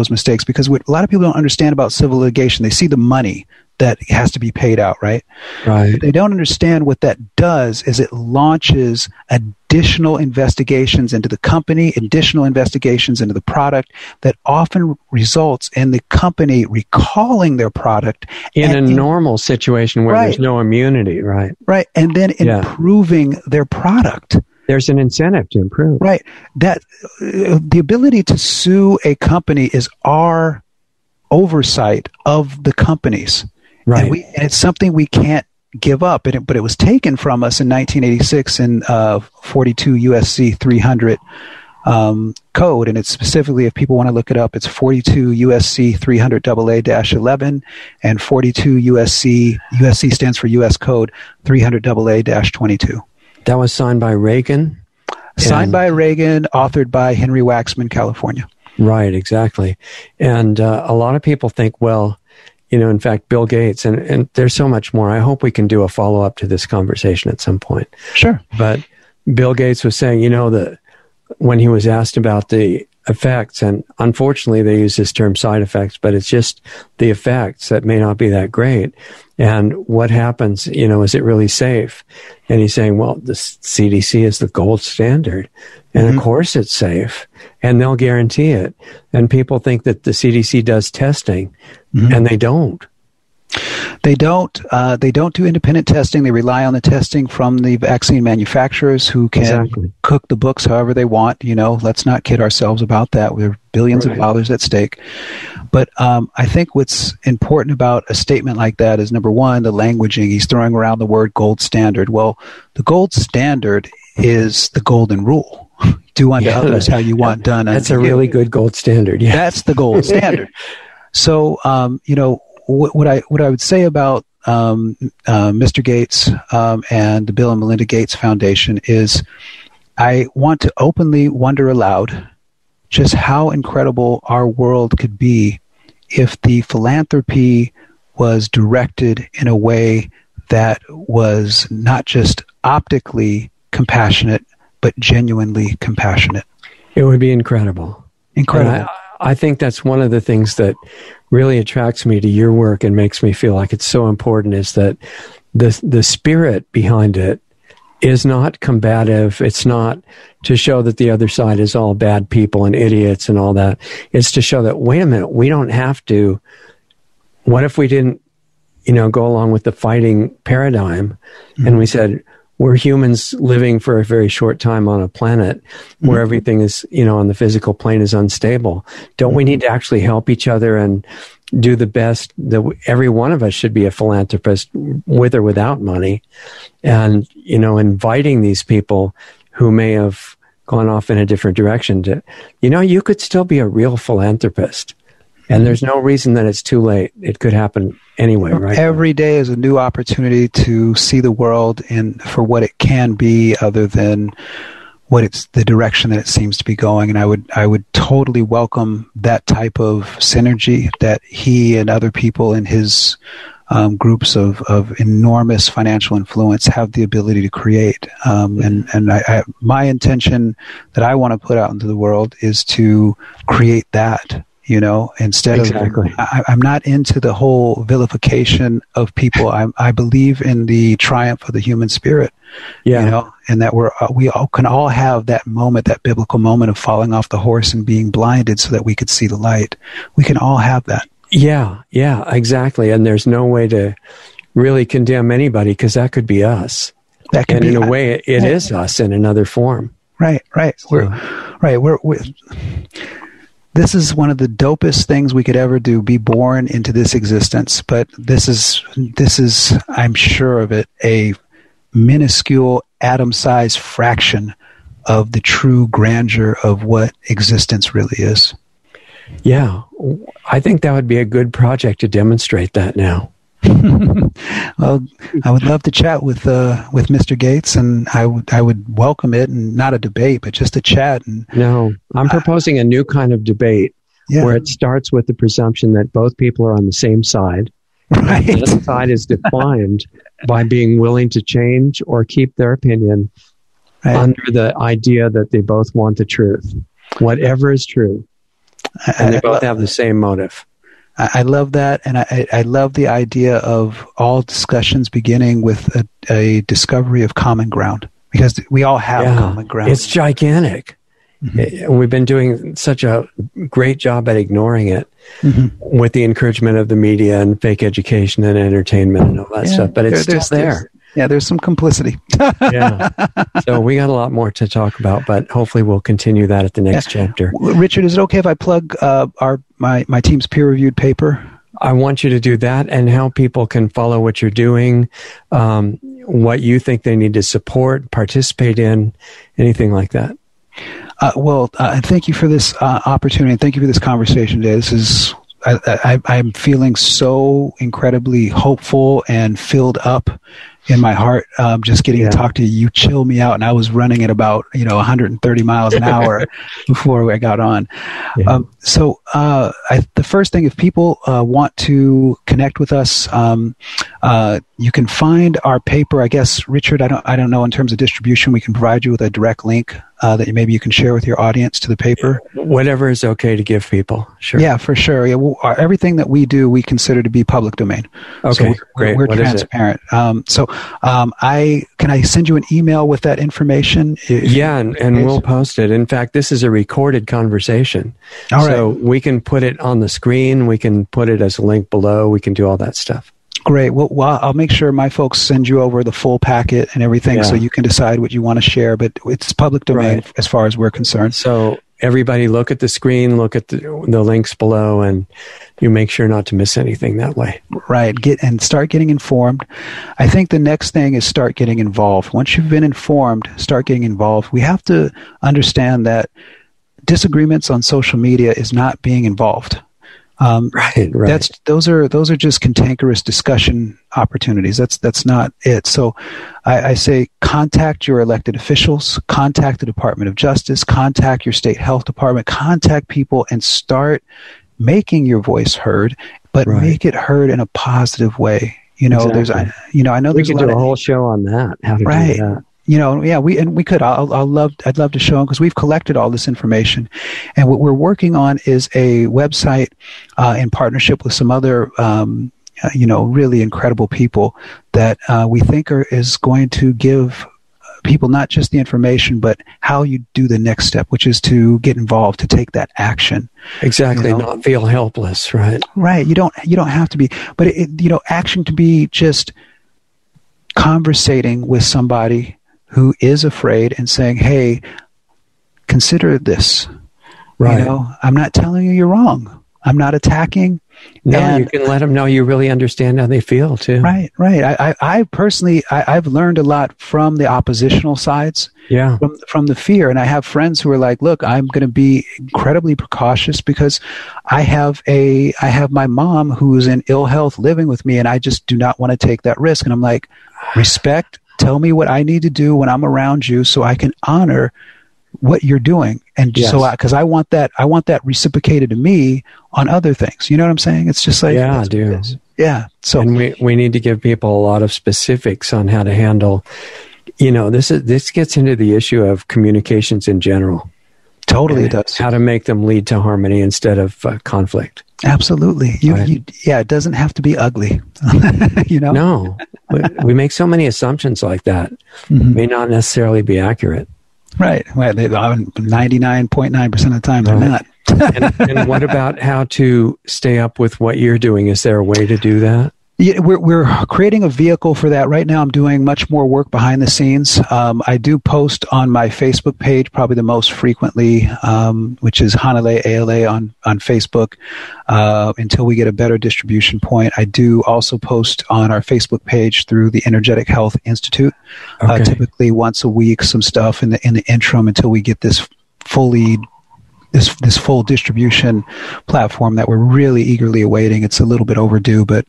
mistakes, because what a lot of people don't understand about civil litigation, they see the money that has to be paid out, right? Right. But they don't understand what that does is it launches additional investigations into the company, additional investigations into the product that often results in the company recalling their product. In a normal situation where there's no immunity, right? Right. And then improving their product. There's an incentive to improve. Right. That the ability to sue a company is our oversight of the companies. Right. And it's something we can't give up. But it was taken from us in 1986 in 42 USC 300 code. And it's specifically, if people want to look it up, it's 42 USC 300 AA-11 and 42 USC stands for US Code 300 AA-22. That was signed by Reagan? Signed by Reagan, authored by Henry Waxman, California. Right, exactly. And a lot of people think, well, in fact, Bill Gates, and there's so much more. I hope we can do a follow-up to this conversation at some point. Sure. But Bill Gates was saying, that when he was asked about the effects, and unfortunately they use this term side effects, but it's just the effects that may not be that great. And what happens, is it really safe? And he's saying, well, the CDC is the gold standard. And of course it's safe. And they'll guarantee it. And people think that the CDC does testing, and they don't. They don't do independent testing. They rely on the testing from the vaccine manufacturers who can cook the books however they want. Let's not kid ourselves about that. There are billions of dollars at stake. But I think what's important about a statement like that is, number one, the languaging. He's throwing around the word gold standard. Well, the gold standard is the golden rule. Do unto others how you want done. That's a really good gold standard. Yeah. That's the gold standard. So, what I would say about Mr. Gates and the Bill and Melinda Gates Foundation is, I want to openly wonder aloud just how incredible our world could be if the philanthropy was directed in a way that was not just optically compassionate, but genuinely compassionate. It would be incredible. Incredible. I think that's one of the things that really attracts me to your work and makes me feel like it's so important, is that the spirit behind it is not combative. It's not to show that the other side is all bad people and idiots and all that. It's to show that, wait a minute, we don't have to. What if we didn't, go along with the fighting paradigm and we said, we're humans living for a very short time on a planet where everything is, on the physical plane is unstable. Don't we need to actually help each other and do the best? Every one of us should be a philanthropist, with or without money. And, inviting these people who may have gone off in a different direction to, you could still be a real philanthropist. And there's no reason that it's too late. It could happen anyway, right? Every day is a new opportunity to see the world for what it can be, other than what it's the direction that it seems to be going. And I would totally welcome that type of synergy that he and other people in his groups of enormous financial influence have the ability to create. My intention that I want to put out into the world is to create that. Instead of, I'm not into the whole vilification of people. I believe in the triumph of the human spirit, and that we all can all have that moment, that biblical moment of falling off the horse and being blinded so that we could see the light. We can all have that. Yeah, exactly. And there's no way to really condemn anybody, because that could be us. And in a way, it is us in another form. Right. So. We're this is one of the dopest things we could ever do, be born into this existence. But this is, I'm sure of it, a minuscule atom-sized fraction of the true grandeur of what existence really is. Yeah, I think that would be a good project to demonstrate that now. Well, I would love to chat with Mr. Gates, and I would welcome it, and not a debate, but just a chat. And no, I'm proposing a new kind of debate where it starts with the presumption that both people are on the same side. Right. The other side is defined by being willing to change or keep their opinion under the idea that they both want the truth, whatever is true, and they both have the same motive. I love that, and I love the idea of all discussions beginning with a discovery of common ground, because we all have common ground. It's gigantic. Mm-hmm. We've been doing such a great job at ignoring it with the encouragement of the media and fake education and entertainment and all that stuff, but it's still there. There's some complicity. So we got a lot more to talk about, but hopefully we'll continue that at the next chapter. Richard, is it okay if I plug my team's peer-reviewed paper? I want you to do that, and how people can follow what you're doing, what you think they need to support, participate in, anything like that. Thank you for this opportunity, and thank you for this conversation today. This is I'm feeling so incredibly hopeful and filled up in my heart. Just getting to talk to you, you chill me out, and I was running at about 130 miles an hour before I got on. Yeah. The first thing, if people want to connect with us, you can find our paper. I guess, Richard, I don't know in terms of distribution. We can provide you with a direct link that maybe you can share with your audience to the paper. Whatever is okay to give people. Sure. Yeah, for sure. Yeah, everything that we do, we consider to be public domain. Okay, so great. We're transparent. Can I send you an email with that information? And we'll post it. In fact, this is a recorded conversation. All right. So we can put it on the screen. We can put it as a link below. We can do all that stuff. Great. Well, I'll make sure my folks send you over the full packet and everything so you can decide what you want to share. But it's public domain as far as we're concerned. So everybody look at the screen, look at the links below, and you make sure not to miss anything that way. Right. Start getting informed. I think the next thing is start getting involved. Once you've been informed, start getting involved. We have to understand that disagreements on social media is not being involved. Right. Those are just cantankerous discussion opportunities. That's not it. So I say contact your elected officials, contact the Department of Justice, contact your state health department, contact people, and start making your voice heard, but make it heard in a positive way. There's I know we there's could do a whole show on that. How to do that. We could. I'd love to show them, because we've collected all this information, and what we're working on is a website in partnership with some other, really incredible people that we think is going to give people not just the information, but how you do the next step, which is to get involved, to take that action. Exactly, not feel helpless, right? Right. You don't have to be, but action to be just conversating with somebody who is afraid and saying, hey, consider this. Right. I'm not telling you you're wrong. I'm not attacking. No, you can let them know you really understand how they feel too. Right. I personally, I've learned a lot from the oppositional sides. Yeah. From the fear. And I have friends who are like, look, I'm going to be incredibly precautious because I have my mom who's in ill health living with me, and I just do not want to take that risk. And I'm like, respect. Tell me what I need to do when I'm around you so I can honor what you're doing. And because I want that reciprocated to me on other things. You know what I'm saying? It's just like, yeah, I do. Yeah. So, and we need to give people a lot of specifics on how to handle, this gets into the issue of communications in general. Totally, it does. How to make them lead to harmony instead of conflict. Absolutely. It doesn't have to be ugly. No, we make so many assumptions like that. May not necessarily be accurate. Right. 99.9% of the time they're not. And what about how to stay up with what you're doing? Is there a way to do that? Yeah, we're creating a vehicle for that right now. I'm doing much more work behind the scenes. I do post on my Facebook page, probably the most frequently, which is Hanale ALA on Facebook. Until we get a better distribution point, I do also post on our Facebook page through the Energetic Health Institute. Okay. Typically once a week, some stuff in the interim until we get this full distribution platform that we're really eagerly awaiting. It's a little bit overdue, but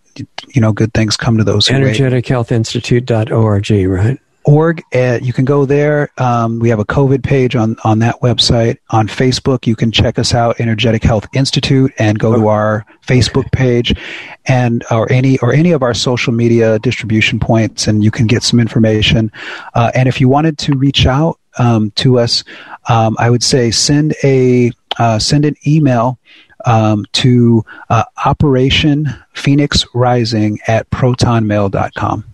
good things come to those who wait. EnergeticHealthInstitute.org, right? Org. You can go there. We have a COVID page on that website. On Facebook, you can check us out, Energetic Health Institute, and go to our Facebook page, or any of our social media distribution points, and you can get some information. And if you wanted to reach out to us, I would say send an email to Operation Phoenix Rising at protonmail.com.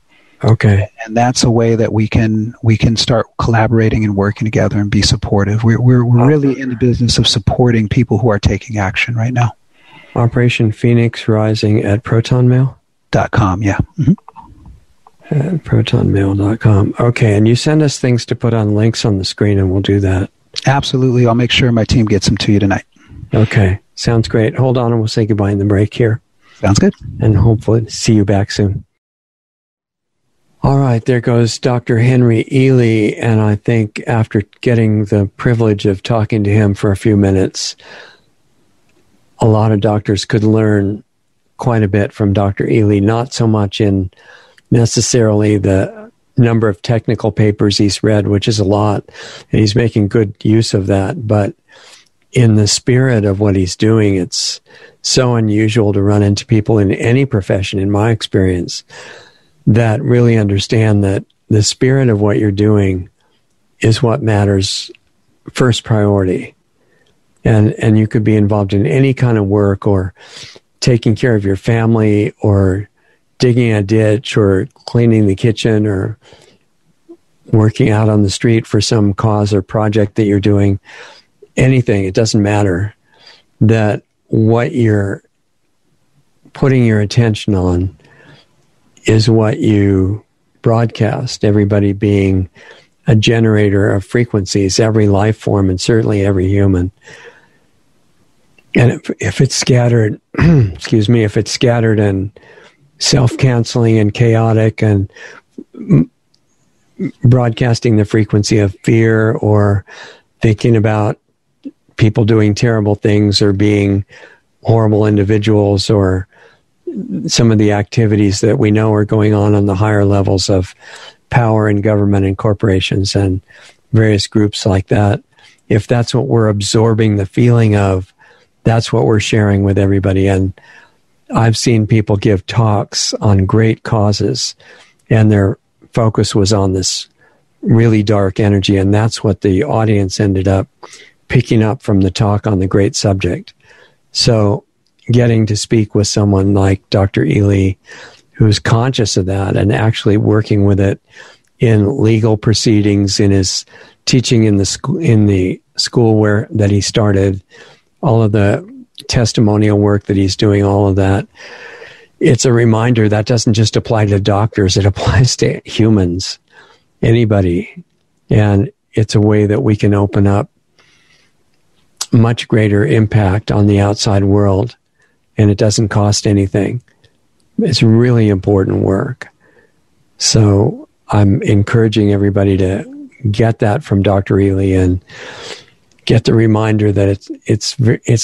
Okay. And that's a way that we can start collaborating and working together and be supportive. We're really in the business of supporting people who are taking action right now. Operation Phoenix Rising at protonmail.com. Yeah. Mm-hmm. At protonmail.com. Okay, and you send us things to put on links on the screen, and we'll do that. Absolutely. I'll make sure my team gets them to you tonight. Okay, sounds great. Hold on, and we'll say goodbye in the break here. Sounds good. And hopefully see you back soon. All right, there goes Dr. Henry Ely, and I think after getting the privilege of talking to him for a few minutes, a lot of doctors could learn quite a bit from Dr. Ely, not so much in necessarily the number of technical papers he's read, which is a lot, and he's making good use of that, but in the spirit of what he's doing, it's so unusual to run into people in any profession, in my experience, that really understand that the spirit of what you're doing is what matters first priority. And you could be involved in any kind of work, or taking care of your family, or digging a ditch, or cleaning the kitchen, or working out on the street for some cause or project that you're doing. Anything, it doesn't matter. That what you're putting your attention on is what you broadcast, everybody being a generator of frequencies, every life form, and certainly every human. And if it's scattered, if it's scattered and self-canceling and chaotic and broadcasting the frequency of fear, or thinking about people doing terrible things or being horrible individuals, or some of the activities that we know are going on the higher levels of power in government and corporations and various groups like that. If that's what we're absorbing the feeling of, that's what we're sharing with everybody. And I've seen people give talks on great causes, and their focus was on this really dark energy, and that's what the audience ended up picking up from the talk on the great subject. So getting to speak with someone like Dr. Ely, who's conscious of that and actually working with it in legal proceedings, in his teaching in the school that he started, all of the testimonial work that he's doing, all of that. It's a reminder that doesn't just apply to doctors, it applies to humans, anybody. And it's a way that we can open up much greater impact on the outside world, and it doesn't cost anything. It's really important work. So I'm encouraging everybody to get that from Dr. Ely and get the reminder that it's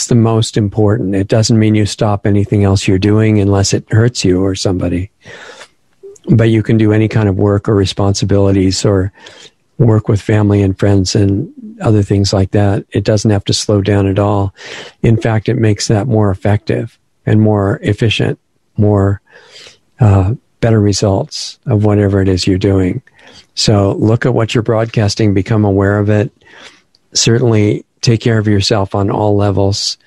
the most important. It doesn't mean you stop anything else you're doing unless it hurts you or somebody. But you can do any kind of work or responsibilities or work with family and friends and other things like that. It doesn't have to slow down at all. In fact, it makes that more effective and more efficient, more better results of whatever it is you're doing. So look at what you're broadcasting, become aware of it. Certainly take care of yourself on all levels.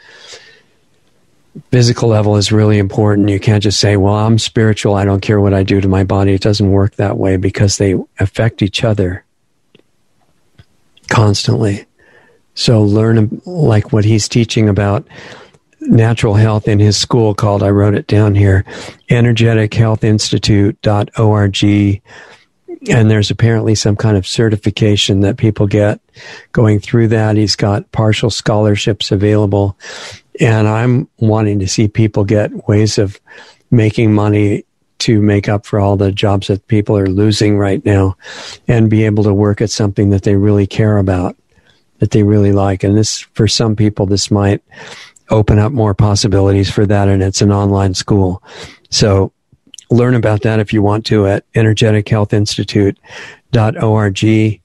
Physical level is really important. You can't just say, well, I'm spiritual, I don't care what I do to my body. It doesn't work that way, because they affect each other constantly. So learn like what he's teaching about natural health in his school called, I wrote it down here, energetichealthinstitute.org. And there's apparently some kind of certification that people get going through that. He's got partial scholarships available. And I'm wanting to see people get ways of making money to make up for all the jobs that people are losing right now and be able to work at something that they really care about, that they really like. And this, for some people, this might open up more possibilities for that. And it's an online school. So learn about that if you want to at energetichealthinstitute.org.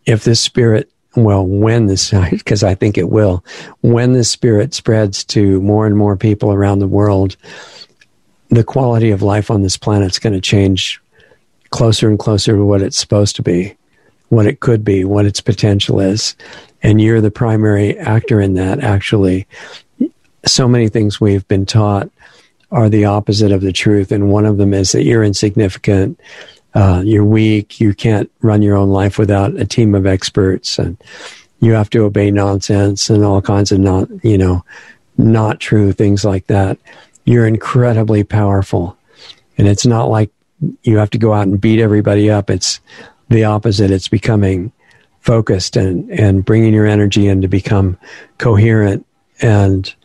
If this spirit, well, when this, because I think it will, when this spirit spreads to more and more people around the world, the quality of life on this planet is going to change closer and closer to what it's supposed to be, what it could be, what its potential is. And you're the primary actor in that, actually. So many things we've been taught are the opposite of the truth. And one of them is that you're insignificant, you're weak, you can't run your own life without a team of experts, and you have to obey nonsense and all kinds of not true things like that. You're incredibly powerful. And it's not like you have to go out and beat everybody up. It's the opposite. It's becoming focused and bringing your energy in to become coherent and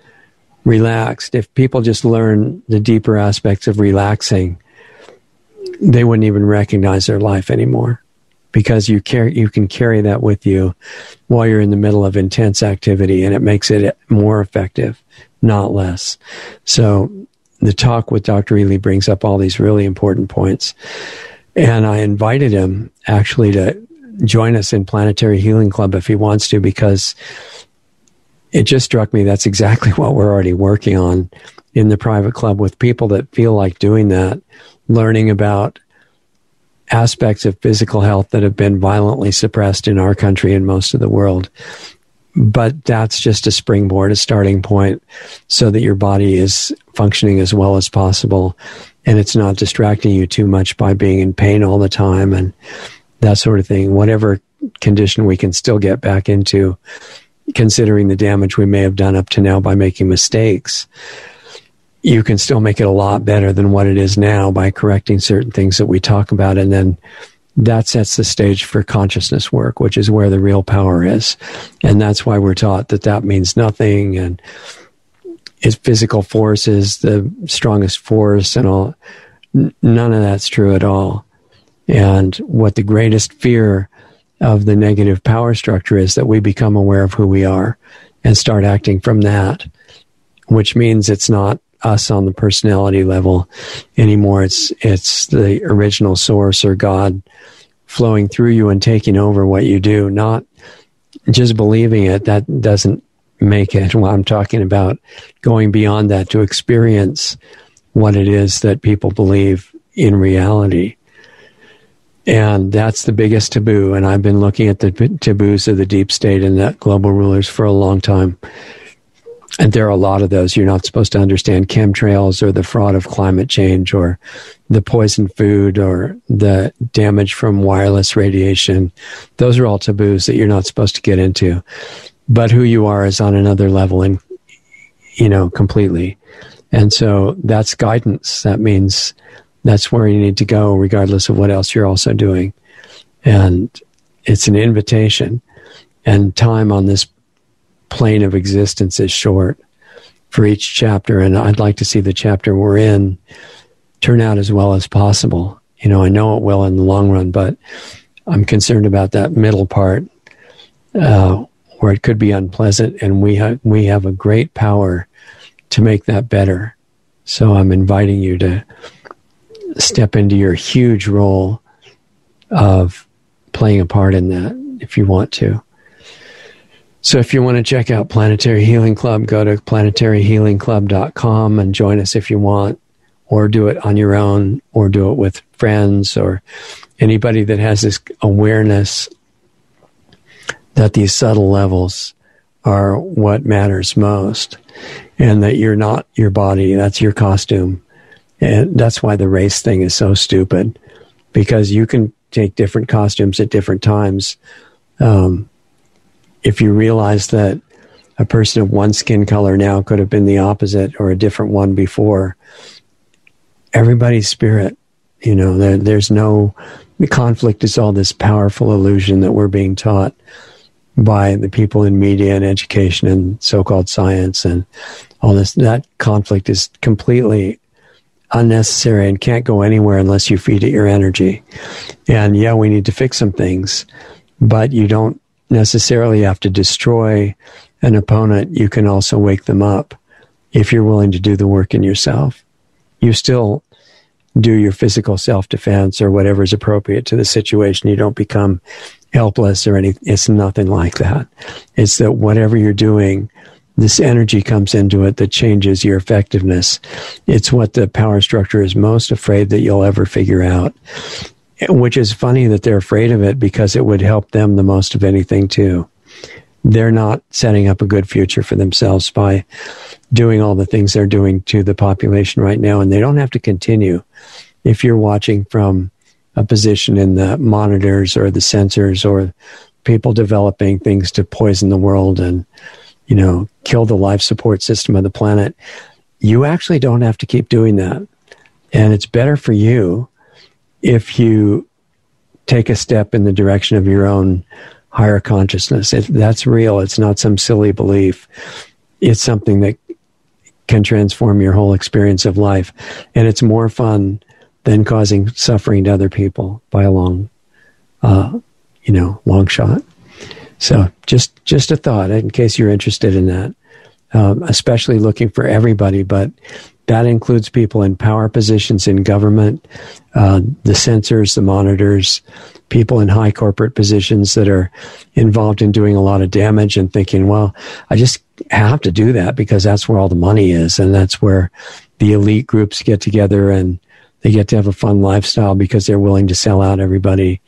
relaxed. If people just learn the deeper aspects of relaxing, they wouldn't even recognize their life anymore, because you can carry that with you while you're in the middle of intense activity, and it makes it more effective, not less. So the talk with Dr. Ely brings up all these really important points. And I invited him actually to join us in Planetary Healing Club if he wants to, because it just struck me that's exactly what we're already working on in the private club with people that feel like doing that, learning about aspects of physical health that have been violently suppressed in our country and most of the world. But that's just a springboard, a starting point, so that your body is functioning as well as possible, and it's not distracting you too much by being in pain all the time and that sort of thing. Whatever condition we can still get back into, considering the damage we may have done up to now by making mistakes, you can still make it a lot better than what it is now by correcting certain things that we talk about. And then that sets the stage for consciousness work, which is where the real power is. And that's why we're taught that means nothing, and its physical force is the strongest force and all. None of that's true at all. And what the greatest fear of the negative power structure is that we become aware of who we are and start acting from that, which means it's not us on the personality level anymore. It's the original source or God flowing through you and taking over what you do, not just believing it. That doesn't make it. Well, I'm talking about going beyond that to experience what it is that people believe in reality. And that's the biggest taboo. And I've been looking at the taboos of the deep state and the global rulers for a long time. And there are a lot of those. You're not supposed to understand chemtrails or the fraud of climate change or the poisoned food or the damage from wireless radiation. Those are all taboos that you're not supposed to get into. But who you are is on another level, and, completely. And so that's guidance. That means that's where you need to go, regardless of what else you're also doing. And it's an invitation. And time on this plane of existence is short for each chapter. And I'd like to see the chapter we're in turn out as well as possible. I know it will in the long run, but I'm concerned about that middle part where it could be unpleasant. And we have a great power to make that better. So I'm inviting you to step into your huge role of playing a part in that if you want to. So if you want to check out Planetary Healing Club, go to planetaryhealingclub.com and join us if you want, or do it on your own, or do it with friends or anybody that has this awareness that these subtle levels are what matters most, and that you're not your body, that's your costume. And that's why the race thing is so stupid, because you can take different costumes at different times. If you realize that a person of one skin color now could have been the opposite or a different one before. Everybody's spirit, there's no, the conflict is all this powerful illusion that we're being taught by the people in media and education and so-called science and all this. That conflict is completely unnecessary and can't go anywhere unless you feed it your energy. And yeah, we need to fix some things, but you don't necessarily have to destroy an opponent. You can also wake them up if you're willing to do the work in yourself. You still do your physical self-defense or whatever is appropriate to the situation. You don't become helpless or anything. It's nothing like that. It's that whatever you're doing, this energy comes into it that changes your effectiveness. It's what the power structure is most afraid that you'll ever figure out, which is funny that they're afraid of it because it would help them the most of anything too. They're not setting up a good future for themselves by doing all the things they're doing to the population right now, and they don't have to continue. If you're watching from a position in the monitors or the sensors or people developing things to poison the world and, kill the life support system of the planet, you actually don't have to keep doing that. And it's better for you if you take a step in the direction of your own higher consciousness. That's real. It's not some silly belief. It's something that can transform your whole experience of life. And it's more fun than causing suffering to other people by a long shot. So just a thought in case you're interested in that, especially looking for everybody, but that includes people in power positions in government, the sensors, the monitors, people in high corporate positions that are involved in doing a lot of damage and thinking, well, I just have to do that because that's where all the money is. And that's where the elite groups get together and they get to have a fun lifestyle because they're willing to sell out everybody.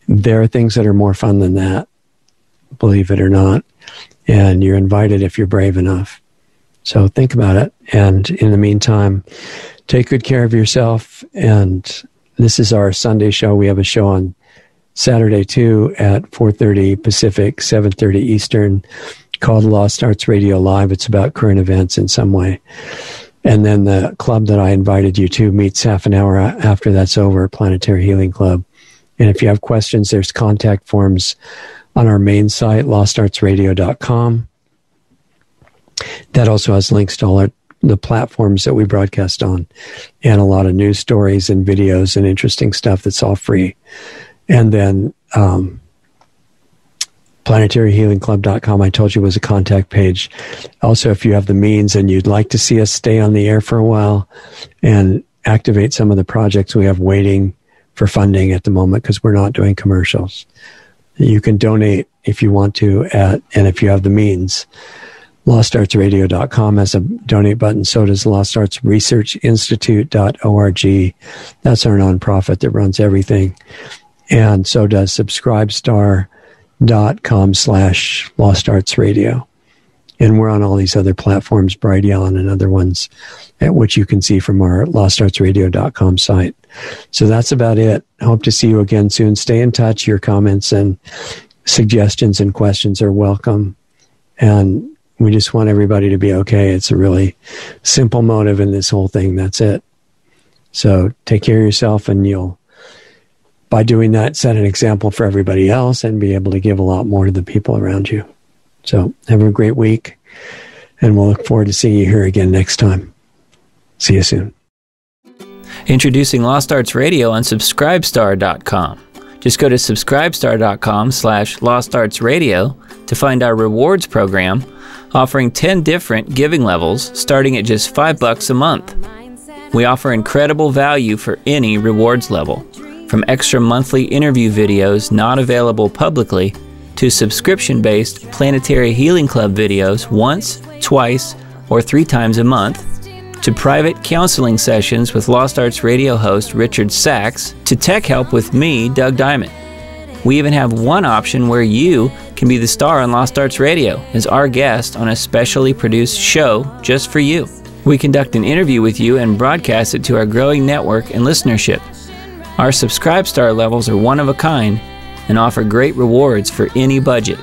There are things that are more fun than that, believe it or not. And you're invited if you're brave enough. So think about it. And in the meantime, take good care of yourself. And this is our Sunday show. We have a show on Saturday too at 4:30 Pacific, 7:30 Eastern, called Lost Arts Radio Live. It's about current events in some way. And then the club that I invited you to meets half an hour after that's over, Planetary Healing Club. And if you have questions, there's contact forms on our main site, lostartsradio.com. That also has links to all the platforms that we broadcast on and a lot of news stories and videos and interesting stuff that's all free. And then planetaryhealingclub.com, I told you, was a contact page. Also, if you have the means and you'd like to see us stay on the air for a while and activate some of the projects we have waiting for funding at the moment because we're not doing commercials, you can donate if you want to and if you have the means. LostArtsRadio.com has a donate button. So does LostArtsResearchInstitute.org. That's our nonprofit that runs everything. And so does subscribestar.com/LostArtsRadio. And we're on all these other platforms, Brighteon and other ones, at which you can see from our LostArtsRadio.com site. So that's about it. I hope to see you again soon. Stay in touch. Your comments and suggestions and questions are welcome. And we just want everybody to be okay. It's a really simple motive in this whole thing. That's it. So take care of yourself, and you'll, by doing that, set an example for everybody else and be able to give a lot more to the people around you. So have a great week, and we'll look forward to seeing you here again next time. See you soon. Introducing Lost Arts Radio on Subscribestar.com. Just go to Subscribestar.com/LostArtsRadio to find our rewards program, offering 10 different giving levels starting at just $5 a month. We offer incredible value for any rewards level, from extra monthly interview videos not available publicly to subscription-based Planetary Healing Club videos once, twice, or 3 times a month, to private counseling sessions with Lost Arts Radio host Richard Sachs, to tech help with me, Doug Diamond. We even have one option where you can be the star on Lost Arts Radio as our guest on a specially produced show just for you. We conduct an interview with you and broadcast it to our growing network and listenership. Our Subscribe Star levels are one of a kind and offer great rewards for any budget.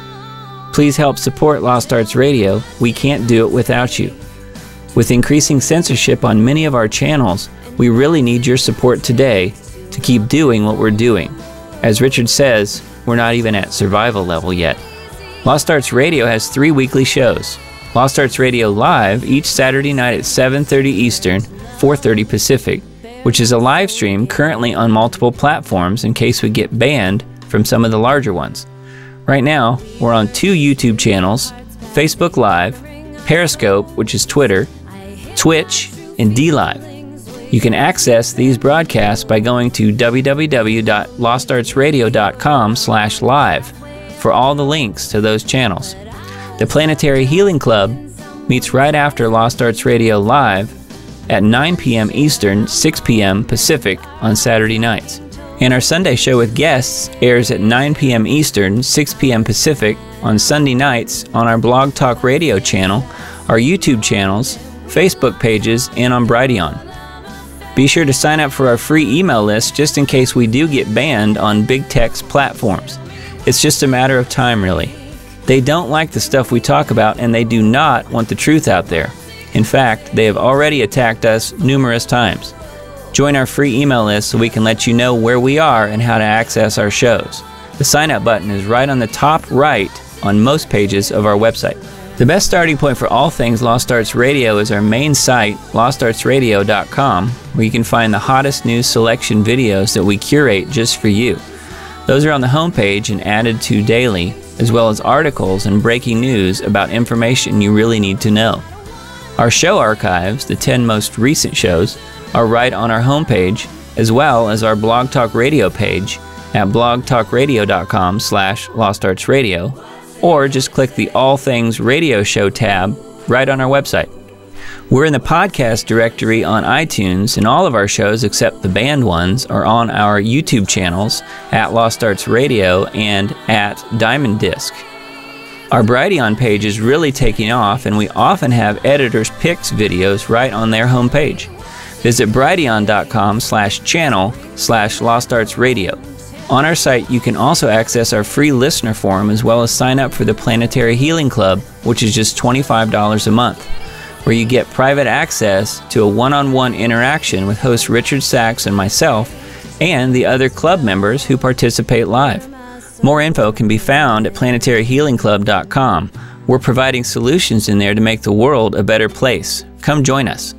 Please help support Lost Arts Radio. We can't do it without you. With increasing censorship on many of our channels, we really need your support today to keep doing what we're doing. As Richard says, we're not even at survival level yet. Lost Arts Radio has 3 weekly shows. Lost Arts Radio Live each Saturday night at 7:30 Eastern, 4:30 Pacific, which is a live stream currently on multiple platforms in case we get banned from some of the larger ones. Right now, we're on 2 YouTube channels, Facebook Live, Periscope, which is Twitter, Twitch, and DLive. You can access these broadcasts by going to www.lostartsradio.com/live for all the links to those channels. The Planetary Healing Club meets right after Lost Arts Radio Live at 9 p.m. Eastern, 6 p.m. Pacific on Saturday nights. And our Sunday show with guests airs at 9 p.m. Eastern, 6 p.m. Pacific on Sunday nights on our Blog Talk Radio channel, our YouTube channels, Facebook pages, and on Brighteon. Be sure to sign up for our free email list just in case we do get banned on big tech's platforms. It's just a matter of time, really. They don't like the stuff we talk about, and they do not want the truth out there. In fact, they have already attacked us numerous times. Join our free email list so we can let you know where we are and how to access our shows. The sign up button is right on the top right on most pages of our website. The best starting point for all things Lost Arts Radio is our main site, lostartsradio.com, where you can find the hottest news selection videos that we curate just for you. Those are on the homepage and added to daily, as well as articles and breaking news about information you really need to know. Our show archives, the 10 most recent shows, are right on our homepage, as well as our Blog Talk Radio page at blogtalkradio.com/lostartsradio, or just click the All Things Radio Show tab right on our website. We're in the podcast directory on iTunes, and all of our shows except the banned ones are on our YouTube channels at Lost Arts Radio and at Diamond Disc. Our Brighteon page is really taking off, and we often have editors' picks videos right on their homepage. Visit brighteon.com/channel/LostArtsRadio. On our site, you can also access our free listener forum as well as sign up for the Planetary Healing Club, which is just $25 a month, where you get private access to a one-on-one interaction with host Richard Sachs and myself and the other club members who participate live. More info can be found at planetaryhealingclub.com. We're providing solutions in there to make the world a better place. Come join us.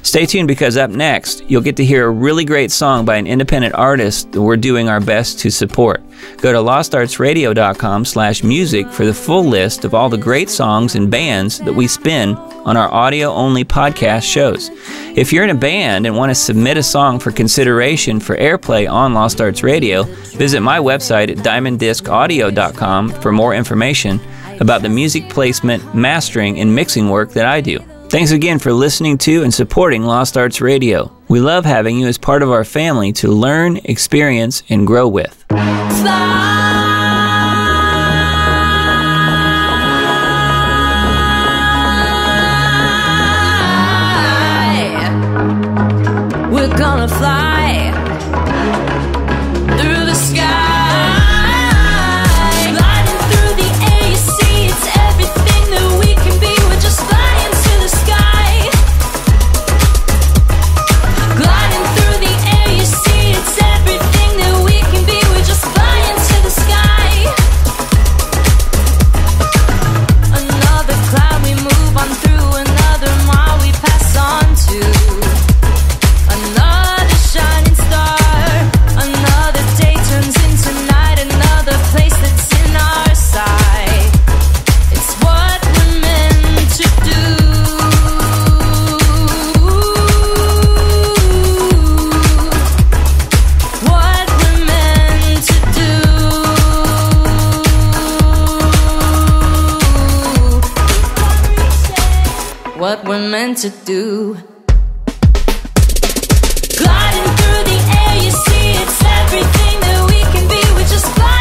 Stay tuned, because up next, you'll get to hear a really great song by an independent artist that we're doing our best to support. Go to lostartsradio.com/music for the full list of all the great songs and bands that we spin on our audio-only podcast shows. If you're in a band and want to submit a song for consideration for airplay on Lost Arts Radio, visit my website at diamonddiscaudio.com for more information about the music placement, mastering, and mixing work that I do. Thanks again for listening to and supporting Lost Arts Radio. We love having you as part of our family to learn, experience, and grow with. We're gonna fly through the sky, gliding through the air. You see, it's everything that we can be. We're just flying to the sky, gliding through the air. You see, it's everything that we can be. We're just flying to the sky. Another cloud we move on through, another mile we pass on to. Another shining star, another day turns into night, another place that's in our sight. It's what we're meant to do. What we're meant to do. What we're meant to do. Gliding through the air, you see, it's everything that we can be. We're just flying.